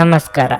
ನಮಸ್ಕಾರ.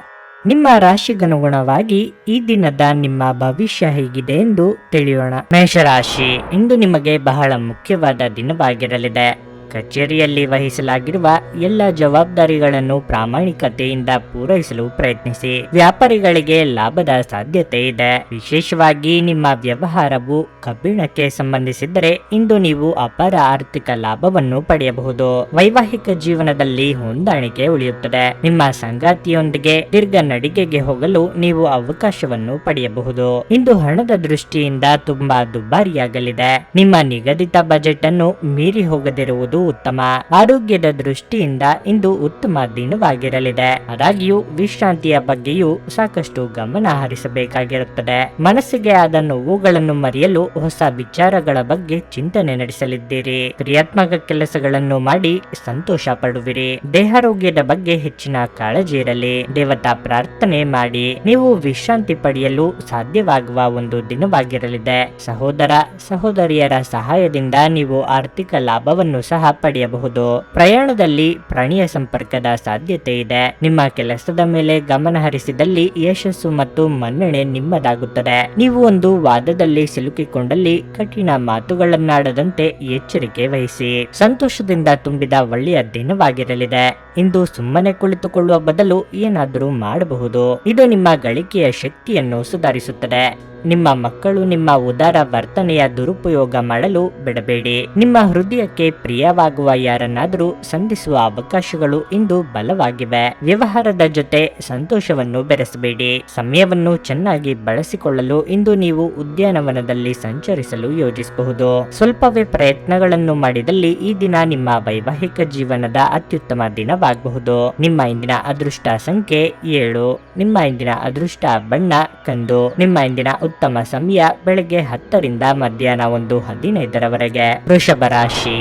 ನಿಮ್ಮ ರಾಶಿಗನುಗುಣವಾಗಿ ಈ ದಿನದ ನಿಮ್ಮ ಭವಿಷ್ಯ ಹೇಗಿದೆ ಎಂದು ತಿಳಿಯೋಣ. ಮೇಷರಾಶಿ, ಇಂದು ನಿಮಗೆ ಬಹಳ ಮುಖ್ಯವಾದ ದಿನವಾಗಿರಲಿದೆ. ಕಚೇರಿಯಲ್ಲಿ ವಹಿಸಲಾಗಿರುವ ಎಲ್ಲ ಜವಾಬ್ದಾರಿಗಳನ್ನು ಪ್ರಾಮಾಣಿಕತೆಯಿಂದ ಪೂರೈಸಲು ಪ್ರಯತ್ನಿಸಿ. ವ್ಯಾಪಾರಿಗಳಿಗೆ ಲಾಭದ ಸಾಧ್ಯತೆ ಇದೆ. ವಿಶೇಷವಾಗಿ ನಿಮ್ಮ ವ್ಯವಹಾರವು ಕಬ್ಬಿಣಕ್ಕೆ ಸಂಬಂಧಿಸಿದ್ದರೆ ಇಂದು ನೀವು ಅಪಾರ ಆರ್ಥಿಕ ಲಾಭವನ್ನು ಪಡೆಯಬಹುದು. ವೈವಾಹಿಕ ಜೀವನದಲ್ಲಿ ಹೊಂದಾಣಿಕೆ ಉಳಿಯುತ್ತದೆ. ನಿಮ್ಮ ಸಂಗಾತಿಯೊಂದಿಗೆ ದೀರ್ಘ ನಡಿಗೆಗೆ ಹೋಗಲು ನೀವು ಅವಕಾಶವನ್ನು ಪಡೆಯಬಹುದು. ಇಂದು ಹಣದ ದೃಷ್ಟಿಯಿಂದ ತುಂಬಾ ದುಬಾರಿಯಾಗಲಿದೆ. ನಿಮ್ಮ ನಿಗದಿತ ಬಜೆಟ್ ಅನ್ನು ಮೀರಿ ಹೋಗದಿರುವುದು ಉತ್ತಮ. ಆರೋಗ್ಯದ ದೃಷ್ಟಿಯಿಂದ ಇಂದು ಉತ್ತಮ ದಿನವಾಗಿರಲಿದೆ. ಆದಾಗ್ಯೂ ವಿಶ್ರಾಂತಿಯ ಬಗ್ಗೆಯೂ ಸಾಕಷ್ಟು ಗಮನ ಹರಿಸಬೇಕಾಗಿರುತ್ತದೆ. ಮನಸ್ಸಿಗೆ ಆದ ನೋವುಗಳನ್ನು ಮರೆಯಲು ಹೊಸ ವಿಚಾರಗಳ ಬಗ್ಗೆ ಚಿಂತನೆ ನಡೆಸಲಿದ್ದೀರಿ. ಕ್ರಿಯಾತ್ಮಕ ಕೆಲಸಗಳನ್ನು ಮಾಡಿ ಸಂತೋಷ ಪಡುವಿರಿ. ದೇಹಾರೋಗ್ಯದ ಬಗ್ಗೆ ಹೆಚ್ಚಿನ ಕಾಳಜಿ ಇರಲಿ. ದೇವತಾ ಪ್ರಾರ್ಥನೆ ಮಾಡಿ. ನೀವು ವಿಶ್ರಾಂತಿ ಪಡೆಯಲು ಸಾಧ್ಯವಾಗುವ ಒಂದು ದಿನವಾಗಿರಲಿದೆ. ಸಹೋದರ ಸಹೋದರಿಯರ ಸಹಾಯದಿಂದ ನೀವು ಆರ್ಥಿಕ ಲಾಭವನ್ನು ಸಹ ಪಡೆಯಬಹುದು. ಪ್ರಯಾಣದಲ್ಲಿ ಪ್ರಾಣಿಯ ಸಂಪರ್ಕದ ಸಾಧ್ಯತೆ ಇದೆ. ನಿಮ್ಮ ಕೆಲಸದ ಮೇಲೆ ಗಮನ ಹರಿಸಿದಲ್ಲಿ ಯಶಸ್ಸು ಮತ್ತು ಮನ್ನಣೆ ನಿಮ್ಮದಾಗುತ್ತದೆ. ನೀವು ಒಂದು ವಾದದಲ್ಲಿ ಸಿಲುಕಿಕೊಂಡಲ್ಲಿ ಕಠಿಣ ಮಾತುಗಳನ್ನಾಡದಂತೆ ಎಚ್ಚರಿಕೆ ವಹಿಸಿ. ಸಂತೋಷದಿಂದ ತುಂಬಿದ ಒಳ್ಳೆಯ ದಿನವಾಗಿರಲಿದೆ. ಇಂದು ಸುಮ್ಮನೆ ಕುಳಿತುಕೊಳ್ಳುವ ಬದಲು ಏನಾದರೂ ಮಾಡಬಹುದು. ಇದು ನಿಮ್ಮ ಗಳಿಕೆಯ ಶಕ್ತಿಯನ್ನು ಸುಧಾರಿಸುತ್ತದೆ. ನಿಮ್ಮ ಮಕ್ಕಳು ನಿಮ್ಮ ಉದಾರ ವರ್ತನೆಯ ದುರುಪಯೋಗ ಮಾಡಲು ಬಿಡಬೇಡಿ. ನಿಮ್ಮ ಹೃದಯಕ್ಕೆ ಪ್ರಿಯವಾಗುವ ಯಾರನ್ನಾದರೂ ಸಂಧಿಸುವ ಅವಕಾಶಗಳು ಇಂದು ಬಲವಾಗಿವೆ. ವ್ಯವಹಾರದ ಜೊತೆ ಸಂತೋಷವನ್ನು ಬೆರೆಸಬೇಡಿ. ಸಮಯವನ್ನು ಚೆನ್ನಾಗಿ ಬಳಸಿಕೊಳ್ಳಲು ಇಂದು ನೀವು ಉದ್ಯಾನವನದಲ್ಲಿ ಸಂಚರಿಸಲು ಯೋಜಿಸಬಹುದು. ಸ್ವಲ್ಪವೇ ಪ್ರಯತ್ನಗಳನ್ನು ಮಾಡಿದಲ್ಲಿ ಈ ದಿನ ನಿಮ್ಮ ವೈವಾಹಿಕ ಜೀವನದ ಅತ್ಯುತ್ತಮ ದಿನವಾಗಬಹುದು. ನಿಮ್ಮ ಇಂದಿನ ಅದೃಷ್ಟ ಸಂಖ್ಯೆ 7. ನಿಮ್ಮ ಇಂದಿನ ಅದೃಷ್ಟ ಬಣ್ಣ ಕಂದು. ನಿಮ್ಮ ಇಂದಿನ ಉತ್ತಮ ಸಮಯ ಬೆಳಗ್ಗೆ 10 ರಿಂದ ಮಧ್ಯಾಹ್ನ 1:15 ವೃಷಭ ರಾಶಿ,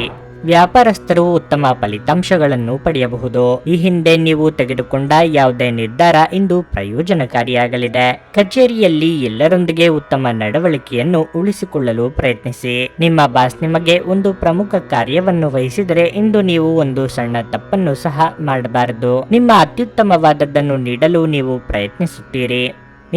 ವ್ಯಾಪಾರಸ್ಥರು ಉತ್ತಮ ಫಲಿತಾಂಶಗಳನ್ನು ಪಡೆಯಬಹುದು. ಈ ಹಿಂದೆ ನೀವು ತೆಗೆದುಕೊಂಡ ಯಾವುದೇ ನಿರ್ಧಾರ ಇಂದು ಪ್ರಯೋಜನಕಾರಿಯಾಗಲಿದೆ. ಕಚೇರಿಯಲ್ಲಿ ಎಲ್ಲರೊಂದಿಗೆ ಉತ್ತಮ ನಡವಳಿಕೆಯನ್ನು ಉಳಿಸಿಕೊಳ್ಳಲು ಪ್ರಯತ್ನಿಸಿ. ನಿಮ್ಮ ಬಾಸ್ ನಿಮಗೆ ಒಂದು ಪ್ರಮುಖ ಕಾರ್ಯವನ್ನು ವಹಿಸಿದರೆ ಇಂದು ನೀವು ಒಂದು ಸಣ್ಣ ತಪ್ಪನ್ನು ಸಹ ಮಾಡಬಾರದು. ನಿಮ್ಮ ಅತ್ಯುತ್ತಮವಾದದ್ದನ್ನು ನೀಡಲು ನೀವು ಪ್ರಯತ್ನಿಸುತ್ತೀರಿ.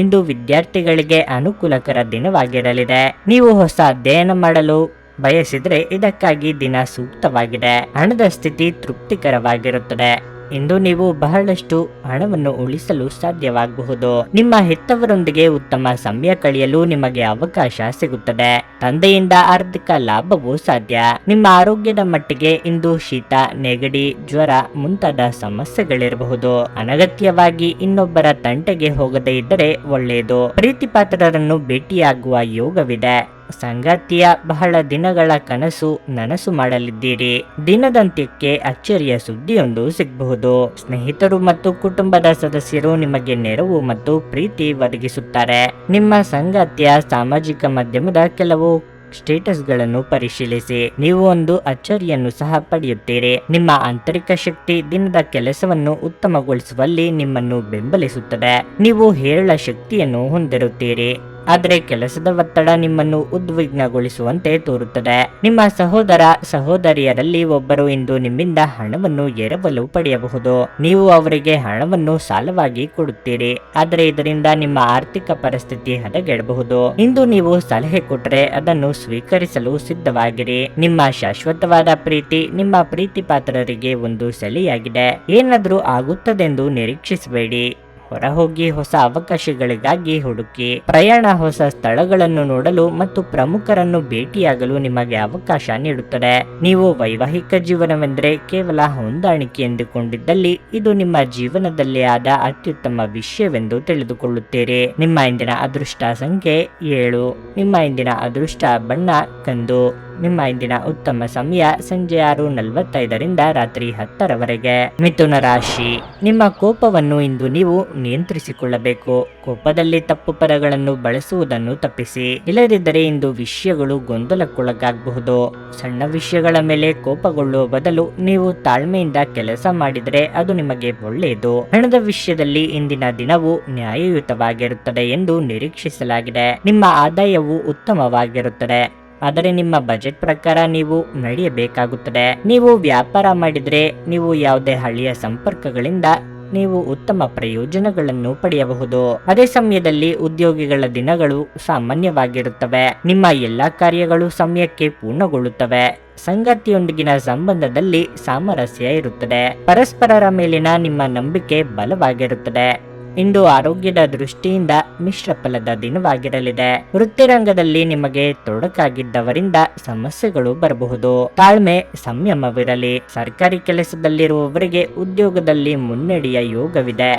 ಇಂದು ವಿದ್ಯಾರ್ಥಿಗಳಿಗೆ ಅನುಕೂಲಕರ ದಿನವಾಗಿರಲಿದೆ. ನೀವು ಹೊಸ ಅಧ್ಯಯನ ಮಾಡಲು ಬಯಸಿದ್ರೆ ಇದಕ್ಕಾಗಿ ದಿನ ಸೂಕ್ತವಾಗಿದೆ. ಹಣದ ಸ್ಥಿತಿ ತೃಪ್ತಿಕರವಾಗಿರುತ್ತದೆ. ಇಂದು ನೀವು ಬಹಳಷ್ಟು ಹಣವನ್ನು ಉಳಿಸಲು ಸಾಧ್ಯವಾಗಬಹುದು. ನಿಮ್ಮ ಹೆತ್ತವರೊಂದಿಗೆ ಉತ್ತಮ ಸಮಯ ಕಳೆಯಲು ನಿಮಗೆ ಅವಕಾಶ ಸಿಗುತ್ತದೆ. ತಂದೆಯಿಂದ ಆರ್ಥಿಕ ಲಾಭವೂ ಸಾಧ್ಯ. ನಿಮ್ಮ ಆರೋಗ್ಯದ ಮಟ್ಟಿಗೆ ಇಂದು ಶೀತ, ನೆಗಡಿ, ಜ್ವರ ಮುಂತಾದ ಸಮಸ್ಯೆಗಳಿರಬಹುದು. ಅನಗತ್ಯವಾಗಿ ಇನ್ನೊಬ್ಬರ ತಂಟೆಗೆ ಹೋಗದೇ ಇದ್ದರೆ ಒಳ್ಳೆಯದು. ಪ್ರೀತಿಪಾತ್ರರನ್ನು ಭೇಟಿಯಾಗುವ ಯೋಗವಿದೆ. ಸಂಗಾತಿಯ ಬಹಳ ದಿನಗಳ ಕನಸು ನನಸು ಮಾಡಲಿದ್ದೀರಿ. ದಿನದಂತ್ಯಕ್ಕೆ ಅಚ್ಚರಿಯ ಸುದ್ದಿಯೊಂದು ಸಿಗಬಹುದು. ಸ್ನೇಹಿತರು ಮತ್ತು ಕುಟುಂಬದ ಸದಸ್ಯರು ನಿಮಗೆ ನೆರವು ಮತ್ತು ಪ್ರೀತಿ ಒದಗಿಸುತ್ತಾರೆ. ನಿಮ್ಮ ಸಂಗಾತಿಯ ಸಾಮಾಜಿಕ ಮಾಧ್ಯಮದ ಕೆಲವು ಸ್ಟೇಟಸ್ಗಳನ್ನು ಪರಿಶೀಲಿಸಿ. ನೀವು ಒಂದು ಅಚ್ಚರಿಯನ್ನು ಸಹ ಪಡೆಯುತ್ತೀರಿ. ನಿಮ್ಮ ಆಂತರಿಕ ಶಕ್ತಿ ದಿನದ ಕೆಲಸವನ್ನು ಉತ್ತಮಗೊಳಿಸುವಲ್ಲಿ ನಿಮ್ಮನ್ನು ಬೆಂಬಲಿಸುತ್ತದೆ. ನೀವು ಹೇರಳ ಶಕ್ತಿಯನ್ನು ಹೊಂದಿರುತ್ತೀರಿ. ಆದರೆ ಕೆಲಸದ ಒತ್ತಡ ನಿಮ್ಮನ್ನು ಉದ್ವಿಗ್ನಗೊಳಿಸುವಂತೆ ತೋರುತ್ತದೆ. ನಿಮ್ಮ ಸಹೋದರ ಸಹೋದರಿಯರಲ್ಲಿ ಒಬ್ಬರು ಇಂದು ನಿಮ್ಮಿಂದ ಹಣವನ್ನು ಎರವಲು ಪಡೆಯಬಹುದು. ನೀವು ಅವರಿಗೆ ಹಣವನ್ನು ಸಾಲವಾಗಿ ಕೊಡುತ್ತೀರಿ. ಆದರೆ ಇದರಿಂದ ನಿಮ್ಮ ಆರ್ಥಿಕ ಪರಿಸ್ಥಿತಿ ಹದಗೆಡಬಹುದು. ಇಂದು ನೀವು ಸಲಹೆ ಕೊಟ್ಟರೆ ಅದನ್ನು ಸ್ವೀಕರಿಸಲು ಸಿದ್ಧವಾಗಿರಿ. ನಿಮ್ಮ ಶಾಶ್ವತವಾದ ಪ್ರೀತಿ ನಿಮ್ಮ ಪ್ರೀತಿ ಪಾತ್ರರಿಗೆ ಒಂದು ಸೆಲೆಯಾಗಿದೆ. ಏನಾದರೂ ಆಗುತ್ತದೆಂದು ನಿರೀಕ್ಷಿಸಬೇಡಿ. ಹೊರಹೋಗಿ ಹೊಸ ಅವಕಾಶಗಳಿಗಾಗಿ ಹುಡುಕಿ. ಪ್ರಯಾಣ ಹೊಸ ಸ್ಥಳಗಳನ್ನು ನೋಡಲು ಮತ್ತು ಪ್ರಮುಖರನ್ನು ಭೇಟಿಯಾಗಲು ನಿಮಗೆ ಅವಕಾಶ ನೀಡುತ್ತದೆ. ನೀವು ವೈವಾಹಿಕ ಜೀವನವೆಂದರೆ ಕೇವಲ ಹೊಂದಾಣಿಕೆ ಎಂದುಕೊಂಡಿದ್ದಲ್ಲಿ ಇದು ನಿಮ್ಮ ಜೀವನದಲ್ಲಿ ಆದ ಅತ್ಯುತ್ತಮ ವಿಷಯವೆಂದು ತಿಳಿದುಕೊಳ್ಳುತ್ತೀರಿ. ನಿಮ್ಮ ಇಂದಿನ ಅದೃಷ್ಟ ಸಂಖ್ಯೆ 7. ನಿಮ್ಮ ಇಂದಿನ ಅದೃಷ್ಟ ಬಣ್ಣ ಕಂದು. ನಿಮ್ಮ ಇಂದಿನ ಉತ್ತಮ ಸಮಯ ಸಂಜೆ 6:45 ರಿಂದ ರಾತ್ರಿ 10 ಮಿಥುನ ರಾಶಿ, ನಿಮ್ಮ ಕೋಪವನ್ನು ಇಂದು ನೀವು ನಿಯಂತ್ರಿಸಿಕೊಳ್ಳಬೇಕು. ಕೋಪದಲ್ಲಿ ತಪ್ಪು ಪದಗಳನ್ನು ಬಳಸುವುದನ್ನು ತಪ್ಪಿಸಿ. ಇಲ್ಲದಿದ್ದರೆ ಇಂದು ವಿಷಯಗಳು ಗೊಂದಲಕ್ಕೊಳಗಾಗಬಹುದು. ಸಣ್ಣ ವಿಷಯಗಳ ಮೇಲೆ ಕೋಪಗೊಳ್ಳುವ ಬದಲು ನೀವು ತಾಳ್ಮೆಯಿಂದ ಕೆಲಸ ಮಾಡಿದರೆ ಅದು ನಿಮಗೆ ಒಳ್ಳೆಯದು. ಹಣದ ವಿಷಯದಲ್ಲಿ ಇಂದಿನ ದಿನವು ನ್ಯಾಯಯುತವಾಗಿರುತ್ತದೆ ಎಂದು ನಿರೀಕ್ಷಿಸಲಾಗಿದೆ. ನಿಮ್ಮ ಆದಾಯವು ಉತ್ತಮವಾಗಿರುತ್ತದೆ. ಆದರೆ ನಿಮ್ಮ ಬಜೆಟ್ ಪ್ರಕಾರ ನೀವು ನಡೆಯಬೇಕಾಗುತ್ತದೆ. ನೀವು ವ್ಯಾಪಾರ ಮಾಡಿದರೆ ನೀವು ಯಾವುದೇ ಹಳೆಯ ಸಂಪರ್ಕಗಳಿಂದ ನೀವು ಉತ್ತಮ ಪ್ರಯೋಜನಗಳನ್ನು ಪಡೆಯಬಹುದು. ಅದೇ ಸಮಯದಲ್ಲಿ ಉದ್ಯೋಗಿಗಳ ದಿನಗಳು ಸಾಮಾನ್ಯವಾಗಿರುತ್ತವೆ. ನಿಮ್ಮ ಎಲ್ಲಾ ಕಾರ್ಯಗಳು ಸಮಯಕ್ಕೆ ಪೂರ್ಣಗೊಳ್ಳುತ್ತವೆ. ಸಂಗಾತಿಯೊಂದಿಗಿನ ಸಂಬಂಧದಲ್ಲಿ ಸಾಮರಸ್ಯ ಇರುತ್ತದೆ. ಪರಸ್ಪರರ ಮೇಲಿನ ನಿಮ್ಮ ನಂಬಿಕೆ ಬಲವಾಗಿರುತ್ತದೆ. ಇಂದು ಆರೋಗ್ಯದ ದೃಷ್ಟಿಯಿಂದ ಮಿಶ್ರ ಫಲದ ದಿನವಾಗಿರಲಿದೆ. ವೃತ್ತಿರಂಗದಲ್ಲಿ ನಿಮಗೆ ತೊಡಕಾಗಿದ್ದವರಿಂದ ಸಮಸ್ಯೆಗಳು ಬರಬಹುದು. ತಾಳ್ಮೆ, ಸಂಯಮವಿರಲಿ. ಸರ್ಕಾರಿ ಕೆಲಸದಲ್ಲಿರುವವರಿಗೆ ಉದ್ಯೋಗದಲ್ಲಿ ಮುನ್ನಡೆಯ ಯೋಗವಿದೆ.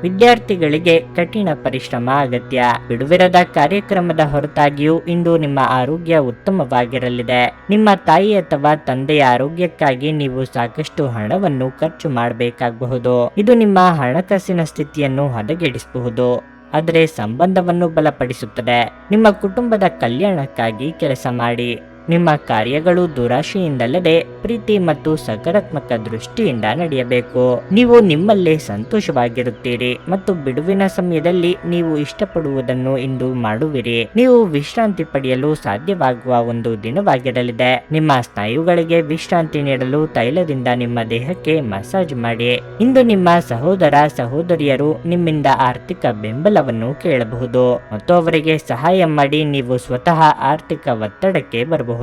ವಿದ್ಯಾರ್ಥಿಗಳಿಗೆ ಕಠಿಣ ಪರಿಶ್ರಮ ಅಗತ್ಯ. ಬಿಡುವಿರದ ಕಾರ್ಯಕ್ರಮದ ಹೊರತಾಗಿಯೂ ಇಂದು ನಿಮ್ಮ ಆರೋಗ್ಯ ಉತ್ತಮವಾಗಿರಲಿದೆ. ನಿಮ್ಮ ತಾಯಿ ಅಥವಾ ತಂದೆಯ ಆರೋಗ್ಯಕ್ಕಾಗಿ ನೀವು ಸಾಕಷ್ಟು ಹಣವನ್ನು ಖರ್ಚು ಮಾಡಬೇಕಾಗಬಹುದು. ಇದು ನಿಮ್ಮ ಹಣಕಾಸಿನ ಸ್ಥಿತಿಯನ್ನು ಹದಗೆಡಿಸಬಹುದು, ಆದರೆ ಸಂಬಂಧವನ್ನು ಬಲಪಡಿಸುತ್ತದೆ. ನಿಮ್ಮ ಕುಟುಂಬದ ಕಲ್ಯಾಣಕ್ಕಾಗಿ ಕೆಲಸ ಮಾಡಿ. ನಿಮ್ಮ ಕಾರ್ಯಗಳು ದುರಾಶೆಯಿಂದಲ್ಲದೆ ಪ್ರೀತಿ ಮತ್ತು ಸಕಾರಾತ್ಮಕ ದೃಷ್ಟಿಯಿಂದ ನಡೆಯಬೇಕು. ನೀವು ನಿಮ್ಮಲ್ಲೇ ಸಂತೋಷವಾಗಿರುತ್ತೀರಿ ಮತ್ತು ಬಿಡುವಿನ ಸಮಯದಲ್ಲಿ ನೀವು ಇಷ್ಟಪಡುವುದನ್ನು ಇಂದು ಮಾಡುವಿರಿ. ನೀವು ವಿಶ್ರಾಂತಿ ಪಡೆಯಲು ಸಾಧ್ಯವಾಗುವ ಒಂದು ದಿನವಾಗಿರಲಿದೆ. ನಿಮ್ಮ ಸ್ನಾಯುಗಳಿಗೆ ವಿಶ್ರಾಂತಿ ನೀಡಲು ತೈಲದಿಂದ ನಿಮ್ಮ ದೇಹಕ್ಕೆ ಮಸಾಜ್ ಮಾಡಿ. ಇಂದು ನಿಮ್ಮ ಸಹೋದರ ಸಹೋದರಿಯರು ನಿಮ್ಮಿಂದ ಆರ್ಥಿಕ ಬೆಂಬಲವನ್ನು ಕೇಳಬಹುದು ಮತ್ತು ಅವರಿಗೆ ಸಹಾಯ ಮಾಡಿ. ನೀವು ಸ್ವತಃ ಆರ್ಥಿಕ ಒತ್ತಡಕ್ಕೆ ಬರಬಹುದು.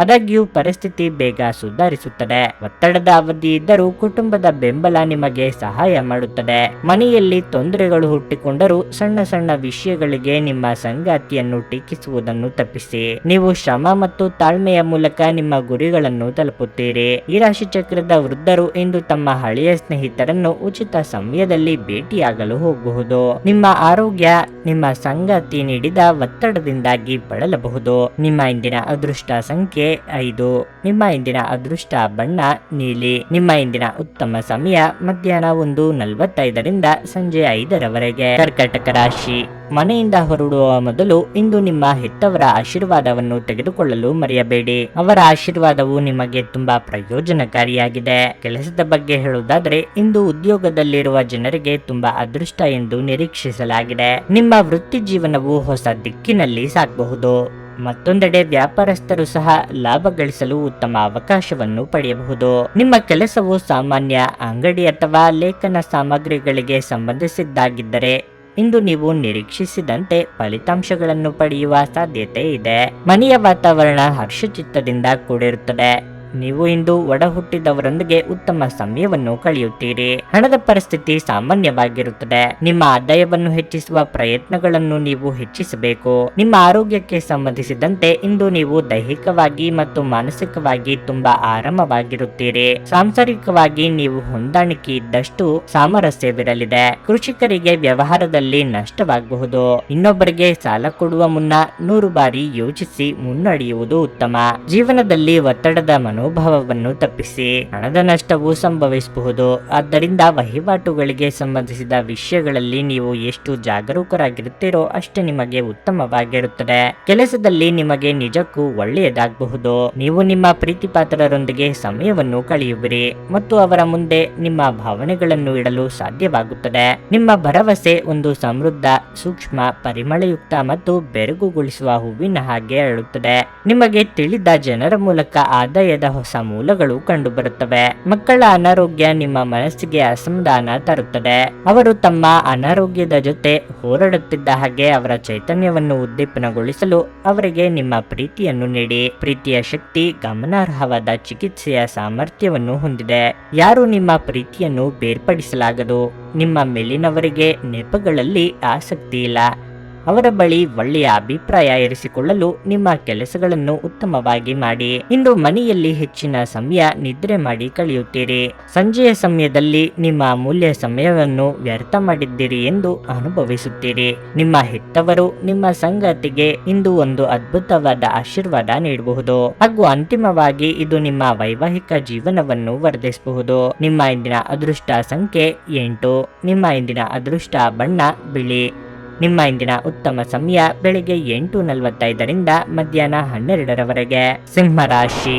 ಆದಾಗ್ಯೂ ಪರಿಸ್ಥಿತಿ ಬೇಗ ಸುಧಾರಿಸುತ್ತದೆ. ಒತ್ತಡದ ಅವಧಿ ಇದ್ದರೂ ಕುಟುಂಬದ ಬೆಂಬಲ ನಿಮಗೆ ಸಹಾಯ ಮಾಡುತ್ತದೆ. ಮನೆಯಲ್ಲಿ ತೊಂದರೆಗಳು ಹುಟ್ಟಿಕೊಂಡರೂ ಸಣ್ಣ ಸಣ್ಣ ವಿಷಯಗಳಿಗೆ ನಿಮ್ಮ ಸಂಗಾತಿಯನ್ನು ಟೀಕಿಸುವುದನ್ನು ತಪ್ಪಿಸಿ. ನೀವು ಶ್ರಮ ಮತ್ತು ತಾಳ್ಮೆಯ ಮೂಲಕ ನಿಮ್ಮ ಗುರಿಗಳನ್ನು ತಲುಪುತ್ತೀರಿ. ಈ ರಾಶಿ ಚಕ್ರದ ವೃದ್ಧರು ಇಂದು ತಮ್ಮ ಹಳೆಯ ಸ್ನೇಹಿತರನ್ನು ಉಚಿತ ಸಮಯದಲ್ಲಿ ಭೇಟಿಯಾಗಲು ಹೋಗಬಹುದು. ನಿಮ್ಮ ಆರೋಗ್ಯ ನಿಮ್ಮ ಸಂಗಾತಿ ನೀಡಿದ ಒತ್ತಡದಿಂದಾಗಿ ಬಳಲಬಹುದು. ನಿಮ್ಮ ಇಂದಿನ ಅದೃಷ್ಟ ಸಂಖ್ಯೆ 5. ನಿಮ್ಮ ಇಂದಿನ ಅದೃಷ್ಟ ಬಣ್ಣ ನೀಲಿ. ನಿಮ್ಮ ಇಂದಿನ ಉತ್ತಮ ಸಮಯ ಮಧ್ಯಾಹ್ನ 1:45ರಿಂದ ಸಂಜೆ 5ರವರೆಗೆ. ಕರ್ಕಾಟಕ ರಾಶಿ. ಮನೆಯಿಂದ ಹೊರಡುವ ಮೊದಲು ಇಂದು ನಿಮ್ಮ ಹೆತ್ತವರ ಆಶೀರ್ವಾದವನ್ನು ತೆಗೆದುಕೊಳ್ಳಲು ಮರೆಯಬೇಡಿ. ಅವರ ಆಶೀರ್ವಾದವು ನಿಮಗೆ ತುಂಬಾ ಪ್ರಯೋಜನಕಾರಿಯಾಗಿದೆ. ಕೆಲಸದ ಬಗ್ಗೆ ಹೇಳುವುದಾದರೆ ಇಂದು ಉದ್ಯೋಗದಲ್ಲಿರುವ ಜನರಿಗೆ ತುಂಬಾ ಅದೃಷ್ಟ ಎಂದು ನಿರೀಕ್ಷಿಸಲಾಗಿದೆ. ನಿಮ್ಮ ವೃತ್ತಿ ಜೀವನವು ಹೊಸ ದಿಕ್ಕಿನಲ್ಲಿ ಸಾಗಬಹುದು. ಮತ್ತೊಂದೆಡೆ ವ್ಯಾಪಾರಸ್ಥರು ಸಹ ಲಾಭ ಗಳಿಸಲು ಉತ್ತಮ ಅವಕಾಶವನ್ನು ಪಡೆಯಬಹುದು. ನಿಮ್ಮ ಕೆಲಸವು ಸಾಮಾನ್ಯ ಅಂಗಡಿ ಅಥವಾ ಲೇಖನ ಸಾಮಗ್ರಿಗಳಿಗೆ ಸಂಬಂಧಿಸಿದ್ದಾಗಿದ್ದರೆ ಇಂದು ನೀವು ನಿರೀಕ್ಷಿಸಿದಂತೆ ಫಲಿತಾಂಶಗಳನ್ನು ಪಡೆಯುವ ಸಾಧ್ಯತೆ ಇದೆ. ಮನೆಯ ವಾತಾವರಣ ಹರ್ಷಚಿತ್ತದಿಂದ ಕೂಡಿರುತ್ತದೆ. ನೀವು ಇಂದು ಒಡ ಹುಟ್ಟಿದವರೊಂದಿಗೆ ಉತ್ತಮ ಸಮಯವನ್ನು ಕಳೆಯುತ್ತೀರಿ. ಹಣದ ಪರಿಸ್ಥಿತಿ ಸಾಮಾನ್ಯವಾಗಿರುತ್ತದೆ. ನಿಮ್ಮ ಆದಾಯವನ್ನು ಹೆಚ್ಚಿಸುವ ಪ್ರಯತ್ನಗಳನ್ನು ನೀವು ಹೆಚ್ಚಿಸಬೇಕು. ನಿಮ್ಮ ಆರೋಗ್ಯಕ್ಕೆ ಸಂಬಂಧಿಸಿದಂತೆ ಇಂದು ನೀವು ದೈಹಿಕವಾಗಿ ಮತ್ತು ಮಾನಸಿಕವಾಗಿ ತುಂಬಾ ಆರಾಮವಾಗಿರುತ್ತೀರಿ. ಸಾಂಸಾರಿಕವಾಗಿ ನೀವು ಹೊಂದಾಣಿಕೆ ಇದ್ದಷ್ಟು ಸಾಮರಸ್ಯವಿರಲಿದೆ. ಕೃಷಿಕರಿಗೆ ವ್ಯವಹಾರದಲ್ಲಿ ನಷ್ಟವಾಗಬಹುದು. ಇನ್ನೊಬ್ಬರಿಗೆ ಸಾಲ ಕೊಡುವ ಮುನ್ನ 100 ಬಾರಿ ಯೋಚಿಸಿ ಮುನ್ನಡೆಯುವುದು ಉತ್ತಮ. ಜೀವನದಲ್ಲಿ ಒತ್ತಡದ ಮನೋಭಾವವನ್ನು ತಪ್ಪಿಸಿ. ಹಣದ ನಷ್ಟವು ಸಂಭವಿಸಬಹುದು. ಆದ್ದರಿಂದ ವಹಿವಾಟುಗಳಿಗೆ ಸಂಬಂಧಿಸಿದ ವಿಷಯಗಳಲ್ಲಿ ನೀವು ಎಷ್ಟು ಜಾಗರೂಕರಾಗಿರುತ್ತೀರೋ ಅಷ್ಟೇ ನಿಮಗೆ ಉತ್ತಮವಾಗಿರುತ್ತದೆ. ಕೆಲಸದಲ್ಲಿ ನಿಮಗೆ ನಿಜಕ್ಕೂ ಒಳ್ಳೆಯದಾಗಬಹುದು. ನೀವು ನಿಮ್ಮ ಪ್ರೀತಿ ಪಾತ್ರರೊಂದಿಗೆ ಸಮಯವನ್ನು ಕಳೆಯುವಿರಿ ಮತ್ತು ಅವರ ಮುಂದೆ ನಿಮ್ಮ ಭಾವನೆಗಳನ್ನು ಇಡಲು ಸಾಧ್ಯವಾಗುತ್ತದೆ. ನಿಮ್ಮ ಭರವಸೆ ಒಂದು ಸಮೃದ್ಧ, ಸೂಕ್ಷ್ಮ, ಪರಿಮಳಯುಕ್ತ ಮತ್ತು ಬೆರಗುಗೊಳಿಸುವ ಹೂವಿನ ಹಾಗೆ ಅರಳುತ್ತದೆ. ನಿಮಗೆ ತಿಳಿದ ಜನರ ಮೂಲಕ ಆದಾಯದ ಹೊಸ ಮೂಲಗಳು ಕಂಡುಬರುತ್ತವೆ. ಮಕ್ಕಳ ಅನಾರೋಗ್ಯ ನಿಮ್ಮ ಮನಸ್ಸಿಗೆ ಅಸಮಾಧಾನ ತರುತ್ತದೆ. ಅವರು ತಮ್ಮ ಅನಾರೋಗ್ಯದ ಜೊತೆ ಹೋರಾಡುತ್ತಿದ್ದ ಹಾಗೆ ಅವರ ಚೈತನ್ಯವನ್ನು ಉದ್ದೀಪನಗೊಳಿಸಲು ಅವರಿಗೆ ನಿಮ್ಮ ಪ್ರೀತಿಯನ್ನು ನೀಡಿ. ಪ್ರೀತಿಯ ಶಕ್ತಿ ಗಮನಾರ್ಹವಾದ ಚಿಕಿತ್ಸೆಯ ಸಾಮರ್ಥ್ಯವನ್ನು ಹೊಂದಿದೆ. ಯಾರು ನಿಮ್ಮ ಪ್ರೀತಿಯನ್ನು ಬೇರ್ಪಡಿಸಲಾಗದು. ನಿಮ್ಮ ಮೇಲಿನವರಿಗೆ ನೆಪಗಳಲ್ಲಿ ಆಸಕ್ತಿ ಇಲ್ಲ. ಅವರ ಬಳಿ ಒಳ್ಳೆಯ ಅಭಿಪ್ರಾಯ ಇರಿಸಿಕೊಳ್ಳಲು ನಿಮ್ಮ ಕೆಲಸಗಳನ್ನು ಉತ್ತಮವಾಗಿ ಮಾಡಿ. ಇಂದು ಮನೆಯಲ್ಲಿ ಹೆಚ್ಚಿನ ಸಮಯ ನಿದ್ರೆ ಮಾಡಿ ಕಳೆಯುತ್ತೀರಿ. ಸಂಜೆಯ ಸಮಯದಲ್ಲಿ ನಿಮ್ಮ ಅಮೂಲ್ಯ ಸಮಯವನ್ನು ವ್ಯರ್ಥ ಮಾಡಿದ್ದೀರಿ ಎಂದು ಅನುಭವಿಸುತ್ತೀರಿ. ನಿಮ್ಮ ಹೆತ್ತವರು ನಿಮ್ಮ ಸಂಗಾತಿಗೆ ಇಂದು ಒಂದು ಅದ್ಭುತವಾದ ಆಶೀರ್ವಾದ ನೀಡಬಹುದು ಹಾಗೂ ಅಂತಿಮವಾಗಿ ಇದು ನಿಮ್ಮ ವೈವಾಹಿಕ ಜೀವನವನ್ನು ವರ್ಧಿಸಬಹುದು. ನಿಮ್ಮ ಇಂದಿನ ಅದೃಷ್ಟ ಸಂಖ್ಯೆ 8. ನಿಮ್ಮ ಇಂದಿನ ಅದೃಷ್ಟ ಬಣ್ಣ ಬಿಳಿ. ನಿಮ್ಮ ಇಂದಿನ ಉತ್ತಮ ಸಮಯ ಬೆಳಿಗ್ಗೆ 8:45ರಿಂದ ಮಧ್ಯಾಹ್ನ 12ರವರೆಗೆ. ಸಿಂಹರಾಶಿ.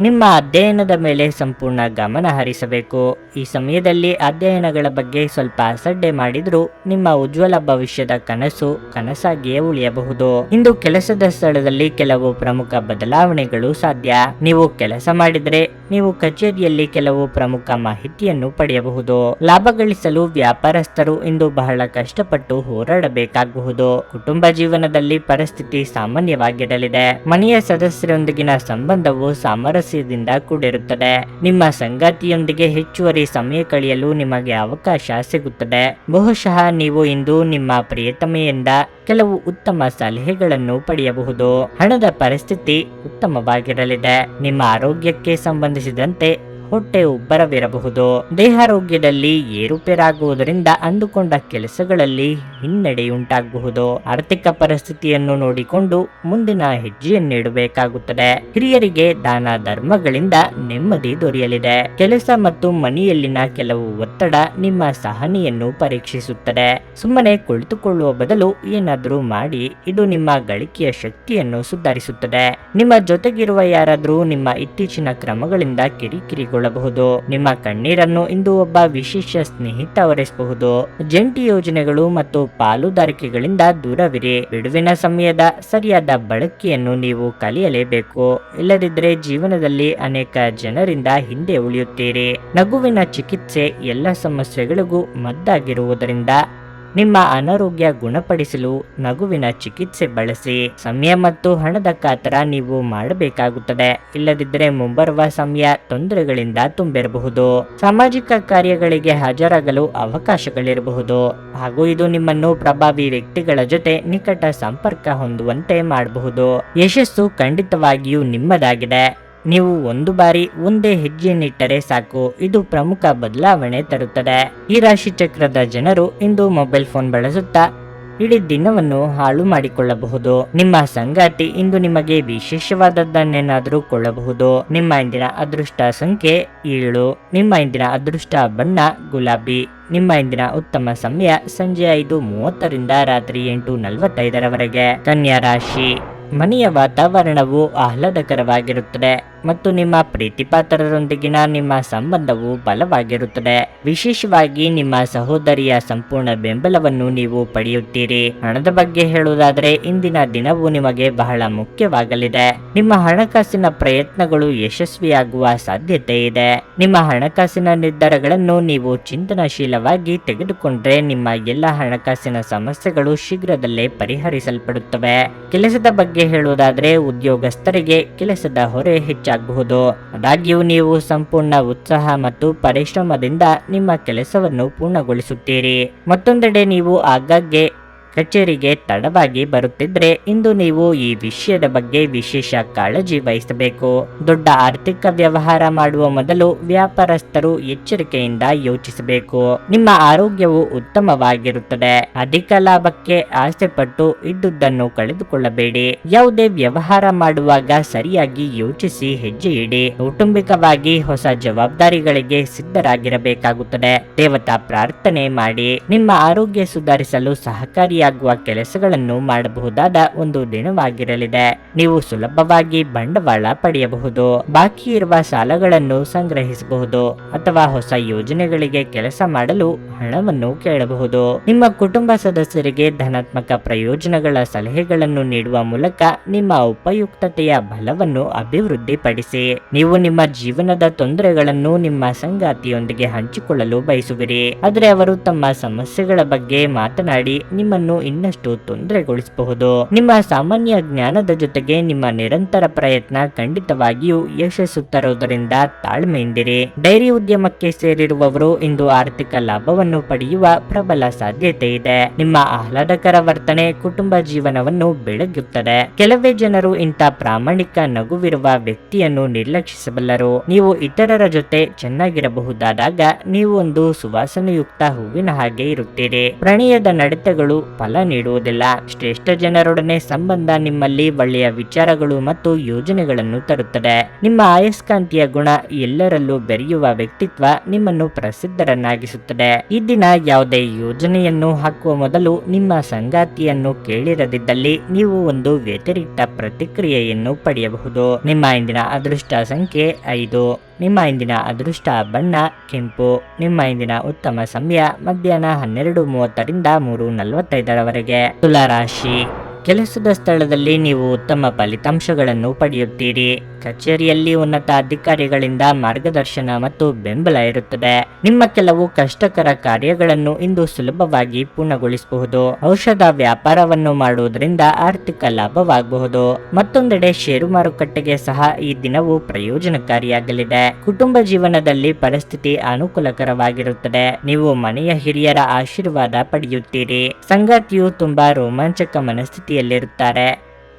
ನಿಮ್ಮ ಅಧ್ಯಯನದ ಮೇಲೆ ಸಂಪೂರ್ಣ ಗಮನ ಹರಿಸಬೇಕು. ಈ ಸಮಯದಲ್ಲಿ ಅಧ್ಯಯನಗಳ ಬಗ್ಗೆ ಸ್ವಲ್ಪ ಅಸಡ್ಡೆ ಮಾಡಿದ್ರೂ ನಿಮ್ಮ ಉಜ್ವಲ ಭವಿಷ್ಯದ ಕನಸು ಕನಸಾಗಿಯೇ ಉಳಿಯಬಹುದು. ಇಂದು ಕೆಲಸದ ಸ್ಥಳದಲ್ಲಿ ಕೆಲವು ಪ್ರಮುಖ ಬದಲಾವಣೆಗಳು ಸಾಧ್ಯ. ನೀವು ಕೆಲಸ ಮಾಡಿದರೆ ನೀವು ಕಚೇರಿಯಲ್ಲಿ ಕೆಲವು ಪ್ರಮುಖ ಮಾಹಿತಿಯನ್ನು ಪಡೆಯಬಹುದು. ಲಾಭ ಗಳಿಸಲು ವ್ಯಾಪಾರಸ್ಥರು ಇಂದು ಬಹಳ ಕಷ್ಟಪಟ್ಟು ಹೋರಾಡಬೇಕಾಗಬಹುದು. ಕುಟುಂಬ ಜೀವನದಲ್ಲಿ ಪರಿಸ್ಥಿತಿ ಸಾಮಾನ್ಯವಾಗಿರಲಿದೆ. ಮನೆಯ ಸದಸ್ಯರೊಂದಿಗಿನ ಸಂಬಂಧವು ಸಾಮರಸ್ಯದಿಂದ ಕೂಡಿರುತ್ತದೆ. ನಿಮ್ಮ ಸಂಗಾತಿಯೊಂದಿಗೆ ಹೆಚ್ಚುವರಿ ಸಮಯ ಕಳೆಯಲು ನಿಮಗೆ ಅವಕಾಶ ಸಿಗುತ್ತದೆ. ಬಹುಶಃ ನೀವು ಇಂದು ನಿಮ್ಮ ಪ್ರಿಯತಮೆಯಿಂದ ಕೆಲವು ಉತ್ತಮ ಸಲಹೆಗಳನ್ನು ಪಡೆಯಬಹುದು. ಹಣದ ಪರಿಸ್ಥಿತಿ ಉತ್ತಮವಾಗಿರಲಿದೆ. ನಿಮ್ಮ ಆರೋಗ್ಯಕ್ಕೆ ಸಂಬಂಧಿಸಿದಂತೆ ಹೊಟ್ಟೆ ಉಬ್ಬರವಿರಬಹುದು. ದೇಹಾರೋಗ್ಯದಲ್ಲಿ ಏರುಪೇರಾಗುವುದರಿಂದ ಅಂದುಕೊಂಡ ಕೆಲಸಗಳಲ್ಲಿ ಹಿನ್ನಡೆಯುಂಟಾಗಬಹುದು. ಆರ್ಥಿಕ ಪರಿಸ್ಥಿತಿಯನ್ನು ನೋಡಿಕೊಂಡು ಮುಂದಿನ ಹೆಜ್ಜೆಯನ್ನಿಡಬೇಕಾಗುತ್ತದೆ. ಹಿರಿಯರಿಗೆ ದಾನ ಧರ್ಮಗಳಿಂದ ನೆಮ್ಮದಿ ದೊರೆಯಲಿದೆ. ಕೆಲಸ ಮತ್ತು ಮನೆಯಲ್ಲಿನ ಕೆಲವು ಒತ್ತಡ ನಿಮ್ಮ ಸಹನೆಯನ್ನು ಪರೀಕ್ಷಿಸುತ್ತದೆ. ಸುಮ್ಮನೆ ಕುಳಿತುಕೊಳ್ಳುವ ಬದಲು ಏನಾದರೂ ಮಾಡಿ. ಇದು ನಿಮ್ಮ ಗಳಿಕೆಯ ಶಕ್ತಿಯನ್ನು ಸುಧಾರಿಸುತ್ತದೆ. ನಿಮ್ಮ ಜೊತೆಗಿರುವ ಯಾರಾದರೂ ನಿಮ್ಮ ಇತ್ತೀಚಿನ ಕ್ರಮಗಳಿಂದ ಕಿರಿಕಿರಿಗೊಳ್ಳಬಹುದು. ನಿಮ್ಮ ಕಣ್ಣೀರನ್ನು ಇಂದು ಒಬ್ಬ ವಿಶೇಷ ಸ್ನೇಹಿತ ಒರೆಸಬಹುದು. ಜಂಟಿ ಯೋಜನೆಗಳು ಮತ್ತು ಪಾಲುದಾರಿಕೆಗಳಿಂದ ದೂರವಿರಿ. ಬಿಡುವಿನ ಸಮಯದ ಸರಿಯಾದ ಬಳಕೆಯನ್ನು ನೀವು ಕಲಿಯಲೇಬೇಕು. ಇಲ್ಲದಿದ್ದರೆ ಜೀವನದಲ್ಲಿ ಅನೇಕ ಜನರಿಂದ ಹಿಂದೆ ಉಳಿಯುತ್ತೀರಿ. ನಗುವಿನ ಚಿಕಿತ್ಸೆ ಎಲ್ಲ ಸಮಸ್ಯೆಗಳಿಗೂ ಮದ್ದಾಗಿರುವುದರಿಂದ ನಿಮ್ಮ ಅನಾರೋಗ್ಯ ಗುಣಪಡಿಸಲು ನಗುವಿನ ಚಿಕಿತ್ಸೆ ಬಳಸಿ. ಸಮಯ ಮತ್ತು ಹಣದ ಕಾತರ ನೀವು ಮಾಡಬೇಕಾಗುತ್ತದೆ. ಇಲ್ಲದಿದ್ದರೆ ಮುಂಬರುವ ಸಮಯ ತೊಂದರೆಗಳಿಂದ ತುಂಬಿರಬಹುದು. ಸಾಮಾಜಿಕ ಕಾರ್ಯಗಳಿಗೆ ಹಾಜರಾಗಲು ಅವಕಾಶಗಳಿರಬಹುದು ಹಾಗೂ ಇದು ನಿಮ್ಮನ್ನು ಪ್ರಭಾವಿ ವ್ಯಕ್ತಿಗಳ ಜೊತೆ ನಿಕಟ ಸಂಪರ್ಕ ಹೊಂದುವಂತೆ ಮಾಡಬಹುದು. ಯಶಸ್ಸು ಖಂಡಿತವಾಗಿಯೂ ನಿಮ್ಮದಾಗಿದೆ. ನೀವು ಒಂದು ಬಾರಿ ಒಂದೇ ಹೆಜ್ಜೆಯನ್ನಿಟ್ಟರೆ ಸಾಕು. ಇದು ಪ್ರಮುಖ ಬದಲಾವಣೆ ತರುತ್ತದೆ. ಈ ರಾಶಿ ಚಕ್ರದ ಜನರು ಇಂದು ಮೊಬೈಲ್ ಫೋನ್ ಬಳಸುತ್ತಾ ಇಡೀ ದಿನವನ್ನು ಹಾಳು ಮಾಡಿಕೊಳ್ಳಬಹುದು. ನಿಮ್ಮ ಸಂಗಾತಿ ಇಂದು ನಿಮಗೆ ವಿಶೇಷವಾದದ್ದನ್ನೇನಾದರೂ ಕೊಳ್ಳಬಹುದು. ನಿಮ್ಮ ಇಂದಿನ ಅದೃಷ್ಟ ಸಂಖ್ಯೆ 7. ನಿಮ್ಮ ಇಂದಿನ ಅದೃಷ್ಟ ಬಣ್ಣ ಗುಲಾಬಿ. ನಿಮ್ಮ ಇಂದಿನ ಉತ್ತಮ ಸಮಯ ಸಂಜೆ 5:30ರಿಂದ ರಾತ್ರಿ 8:45ರವರೆಗೆ. ಕನ್ಯಾ ರಾಶಿ. ಮನೆಯ ವಾತಾವರಣವು ಆಹ್ಲಾದಕರವಾಗಿರುತ್ತದೆ ಮತ್ತು ನಿಮ್ಮ ಪ್ರೀತಿಪಾತ್ರರೊಂದಿಗಿನ ನಿಮ್ಮ ಸಂಬಂಧವು ಬಲವಾಗಿರುತ್ತದೆ. ವಿಶೇಷವಾಗಿ ನಿಮ್ಮ ಸಹೋದರಿಯ ಸಂಪೂರ್ಣ ಬೆಂಬಲವನ್ನು ನೀವು ಪಡೆಯುತ್ತೀರಿ. ಹಣದ ಬಗ್ಗೆ ಹೇಳುವುದಾದರೆ ಇಂದಿನ ದಿನವು ನಿಮಗೆ ಬಹಳ ಮುಖ್ಯವಾಗಲಿದೆ. ನಿಮ್ಮ ಹಣಕಾಸಿನ ಪ್ರಯತ್ನಗಳು ಯಶಸ್ವಿಯಾಗುವ ಸಾಧ್ಯತೆ ಇದೆ. ನಿಮ್ಮ ಹಣಕಾಸಿನ ನಿರ್ಧಾರಗಳನ್ನು ನೀವು ಚಿಂತನಶೀಲವಾಗಿ ತೆಗೆದುಕೊಂಡ್ರೆ ನಿಮ್ಮ ಎಲ್ಲ ಹಣಕಾಸಿನ ಸಮಸ್ಯೆಗಳು ಶೀಘ್ರದಲ್ಲೇ ಪರಿಹರಿಸಲ್ಪಡುತ್ತವೆ. ಕೆಲಸದ ಬಗ್ಗೆ ಹೇಳುವುದಾದರೆ ಉದ್ಯೋಗಸ್ಥರಿಗೆ ಕೆಲಸದ ಹೊರೆ ಹೆಚ್ಚಾಗಬಹುದು. ಆದಾಗ್ಯೂ ನೀವು ಸಂಪೂರ್ಣ ಉತ್ಸಾಹ ಮತ್ತು ಪರಿಶ್ರಮದಿಂದ ನಿಮ್ಮ ಕೆಲಸವನ್ನು ಪೂರ್ಣಗೊಳಿಸುತ್ತೀರಿ. ಮತ್ತೊಂದೆಡೆ ನೀವು ಆಗಾಗ್ಗೆ ಕಚೇರಿಗೆ ತಡವಾಗಿ ಬರುತ್ತಿದ್ರೆ ಇಂದು ನೀವು ಈ ವಿಷಯದ ಬಗ್ಗೆ ವಿಶೇಷ ಕಾಳಜಿ ವಹಿಸಬೇಕು. ದೊಡ್ಡ ಆರ್ಥಿಕ ವ್ಯವಹಾರ ಮಾಡುವ ಮೊದಲು ವ್ಯಾಪಾರಸ್ಥರು ಎಚ್ಚರಿಕೆಯಿಂದ ಯೋಚಿಸಬೇಕು. ನಿಮ್ಮ ಆರೋಗ್ಯವು ಉತ್ತಮವಾಗಿರುತ್ತದೆ. ಅಧಿಕ ಲಾಭಕ್ಕೆ ಆಸೆ ಪಟ್ಟು ಇದ್ದುದನ್ನು ಕಳೆದುಕೊಳ್ಳಬೇಡಿ. ಯಾವುದೇ ವ್ಯವಹಾರ ಮಾಡುವಾಗ ಸರಿಯಾಗಿ ಯೋಚಿಸಿ ಹೆಜ್ಜೆ ಇಡಿ. ಕೌಟುಂಬಿಕವಾಗಿ ಹೊಸ ಜವಾಬ್ದಾರಿಗಳಿಗೆ ಸಿದ್ಧರಾಗಿರಬೇಕಾಗುತ್ತದೆ. ದೇವತಾ ಪ್ರಾರ್ಥನೆ ಮಾಡಿ. ನಿಮ್ಮ ಆರೋಗ್ಯ ಸುಧಾರಿಸಲು ಸಹಕಾರಿಯಾಗುವ ಕೆಲಸಗಳನ್ನು ಮಾಡಬಹುದಾದ ಒಂದು ದಿನವಾಗಿರಲಿದೆ. ನೀವು ಸುಲಭವಾಗಿ ಬಂಡವಾಳ ಪಡೆಯಬಹುದು. ಬಾಕಿ ಇರುವ ಸಾಲಗಳನ್ನು ಸಂಗ್ರಹಿಸಬಹುದು ಅಥವಾ ಹೊಸ ಯೋಜನೆಗಳಿಗೆ ಕೆಲಸ ಮಾಡಲು ಹಣವನ್ನು ಕೇಳಬಹುದು. ನಿಮ್ಮ ಕುಟುಂಬ ಸದಸ್ಯರಿಗೆ ಧನಾತ್ಮಕ ಪ್ರಯೋಜನಗಳ ಸಲಹೆಗಳನ್ನು ನೀಡುವ ಮೂಲಕ ನಿಮ್ಮ ಉಪಯುಕ್ತತೆಯ ಬಲವನ್ನು ಅಭಿವೃದ್ಧಿಪಡಿಸಿ. ನೀವು ನಿಮ್ಮ ಜೀವನದ ತೊಂದರೆಗಳನ್ನು ನಿಮ್ಮ ಸಂಗಾತಿಯೊಂದಿಗೆ ಹಂಚಿಕೊಳ್ಳಲು ಬಯಸುವಿರಿ, ಆದರೆ ಅವರು ತಮ್ಮ ಸಮಸ್ಯೆಗಳ ಬಗ್ಗೆ ಮಾತನಾಡಿ ನಿಮ್ಮನ್ನು ಇನ್ನಷ್ಟು ತೊಂದರೆಗೊಳಿಸಬಹುದು. ನಿಮ್ಮ ಸಾಮಾನ್ಯ ಜ್ಞಾನದ ಜೊತೆಗೆ ನಿಮ್ಮ ನಿರಂತರ ಪ್ರಯತ್ನ ಖಂಡಿತವಾಗಿಯೂ ಯಶಸ್ಸು ತರುವುದರಿಂದ ತಾಳ್ಮೆಯಿಂದಿರಿ. ಡೈರಿ ಉದ್ಯಮಕ್ಕೆ ಸೇರಿರುವವರು ಇಂದು ಆರ್ಥಿಕ ಲಾಭವನ್ನು ಪಡೆಯುವ ಪ್ರಬಲ ಸಾಧ್ಯತೆ ಇದೆ. ನಿಮ್ಮ ಆಹ್ಲಾದಕರ ವರ್ತನೆ ಕುಟುಂಬ ಜೀವನವನ್ನು ಬೆಳಗುತ್ತದೆ. ಕೆಲವೇ ಜನರು ಇಂಥ ಪ್ರಾಮಾಣಿಕ ನಗುವಿರುವ ವ್ಯಕ್ತಿಯನ್ನು ನಿರ್ಲಕ್ಷಿಸಬಲ್ಲರು. ನೀವು ಇತರರ ಜೊತೆ ಚೆನ್ನಾಗಿರಬಹುದಾದಾಗ ನೀವು ಒಂದು ಸುವಾಸನೆಯುಕ್ತ ಹೂವಿನ ಹಾಗೆ ಇರುತ್ತೀರಿ. ಪ್ರಣಯದ ನಡತೆಗಳು ಫಲ ನೀಡುವುದಿಲ್ಲ. ಶ್ರೇಷ್ಠ ಜನರೊಡನೆ ಸಂಬಂಧ ನಿಮ್ಮಲ್ಲಿ ಒಳ್ಳೆಯ ವಿಚಾರಗಳು ಮತ್ತು ಯೋಜನೆಗಳನ್ನು ತರುತ್ತದೆ. ನಿಮ್ಮ ಅಯಸ್ಕಾಂತೀಯ ಗುಣ, ಎಲ್ಲರಲ್ಲೂ ಬೆರೆಯುವ ವ್ಯಕ್ತಿತ್ವ ನಿಮ್ಮನ್ನು ಪ್ರಸಿದ್ಧರನ್ನಾಗಿಸುತ್ತದೆ. ಈ ದಿನ ಯಾವುದೇ ಯೋಜನೆಯನ್ನು ಹಾಕುವ ಮೊದಲು ನಿಮ್ಮ ಸಂಗಾತಿಯನ್ನು ಕೇಳಿರದಿದ್ದಲ್ಲಿ ನೀವು ಒಂದು ವ್ಯತಿರಿಕ್ತ ಪ್ರತಿಕ್ರಿಯೆಯನ್ನು ಪಡೆಯಬಹುದು. ನಿಮ್ಮ ಇಂದಿನ ಅದೃಷ್ಟ ಸಂಖ್ಯೆ 5. ನಿಮ್ಮ ಇಂದಿನ ಅದೃಷ್ಟ ಬಣ್ಣ ಕೆಂಪು. ನಿಮ್ಮ ಇಂದಿನ ಉತ್ತಮ ಸಮಯ ಮಧ್ಯಾಹ್ನ 12:30ರಿಂದ 3:45ರವರೆಗೆ. ತುಲಾ ರಾಶಿ. ಕೆಲಸದ ಸ್ಥಳದಲ್ಲಿ ನೀವು ಉತ್ತಮ ಫಲಿತಾಂಶಗಳನ್ನು ಪಡೆಯುತ್ತೀರಿ. ಕಚೇರಿಯಲ್ಲಿ ಉನ್ನತ ಅಧಿಕಾರಿಗಳಿಂದ ಮಾರ್ಗದರ್ಶನ ಮತ್ತು ಬೆಂಬಲ ಇರುತ್ತದೆ. ನಿಮ್ಮ ಕೆಲವು ಕಷ್ಟಕರ ಕಾರ್ಯಗಳನ್ನು ಇಂದು ಸುಲಭವಾಗಿ ಪೂರ್ಣಗೊಳಿಸಬಹುದು. ಔಷಧ ವ್ಯಾಪಾರವನ್ನು ಮಾಡುವುದರಿಂದ ಆರ್ಥಿಕ ಲಾಭವಾಗಬಹುದು. ಮತ್ತೊಂದೆಡೆ ಷೇರು ಮಾರುಕಟ್ಟೆಗೆ ಸಹ ಈ ದಿನವು ಪ್ರಯೋಜನಕಾರಿಯಾಗಲಿದೆ. ಕುಟುಂಬ ಜೀವನದಲ್ಲಿ ಪರಿಸ್ಥಿತಿ ಅನುಕೂಲಕರವಾಗಿರುತ್ತದೆ. ನೀವು ಮನೆಯ ಹಿರಿಯರ ಆಶೀರ್ವಾದ ಪಡೆಯುತ್ತೀರಿ. ಸಂಗಾತಿಯು ತುಂಬಾ ರೋಮಾಂಚಕ ಮನಸ್ಥಿತಿಯಲ್ಲಿರುತ್ತಾರೆ.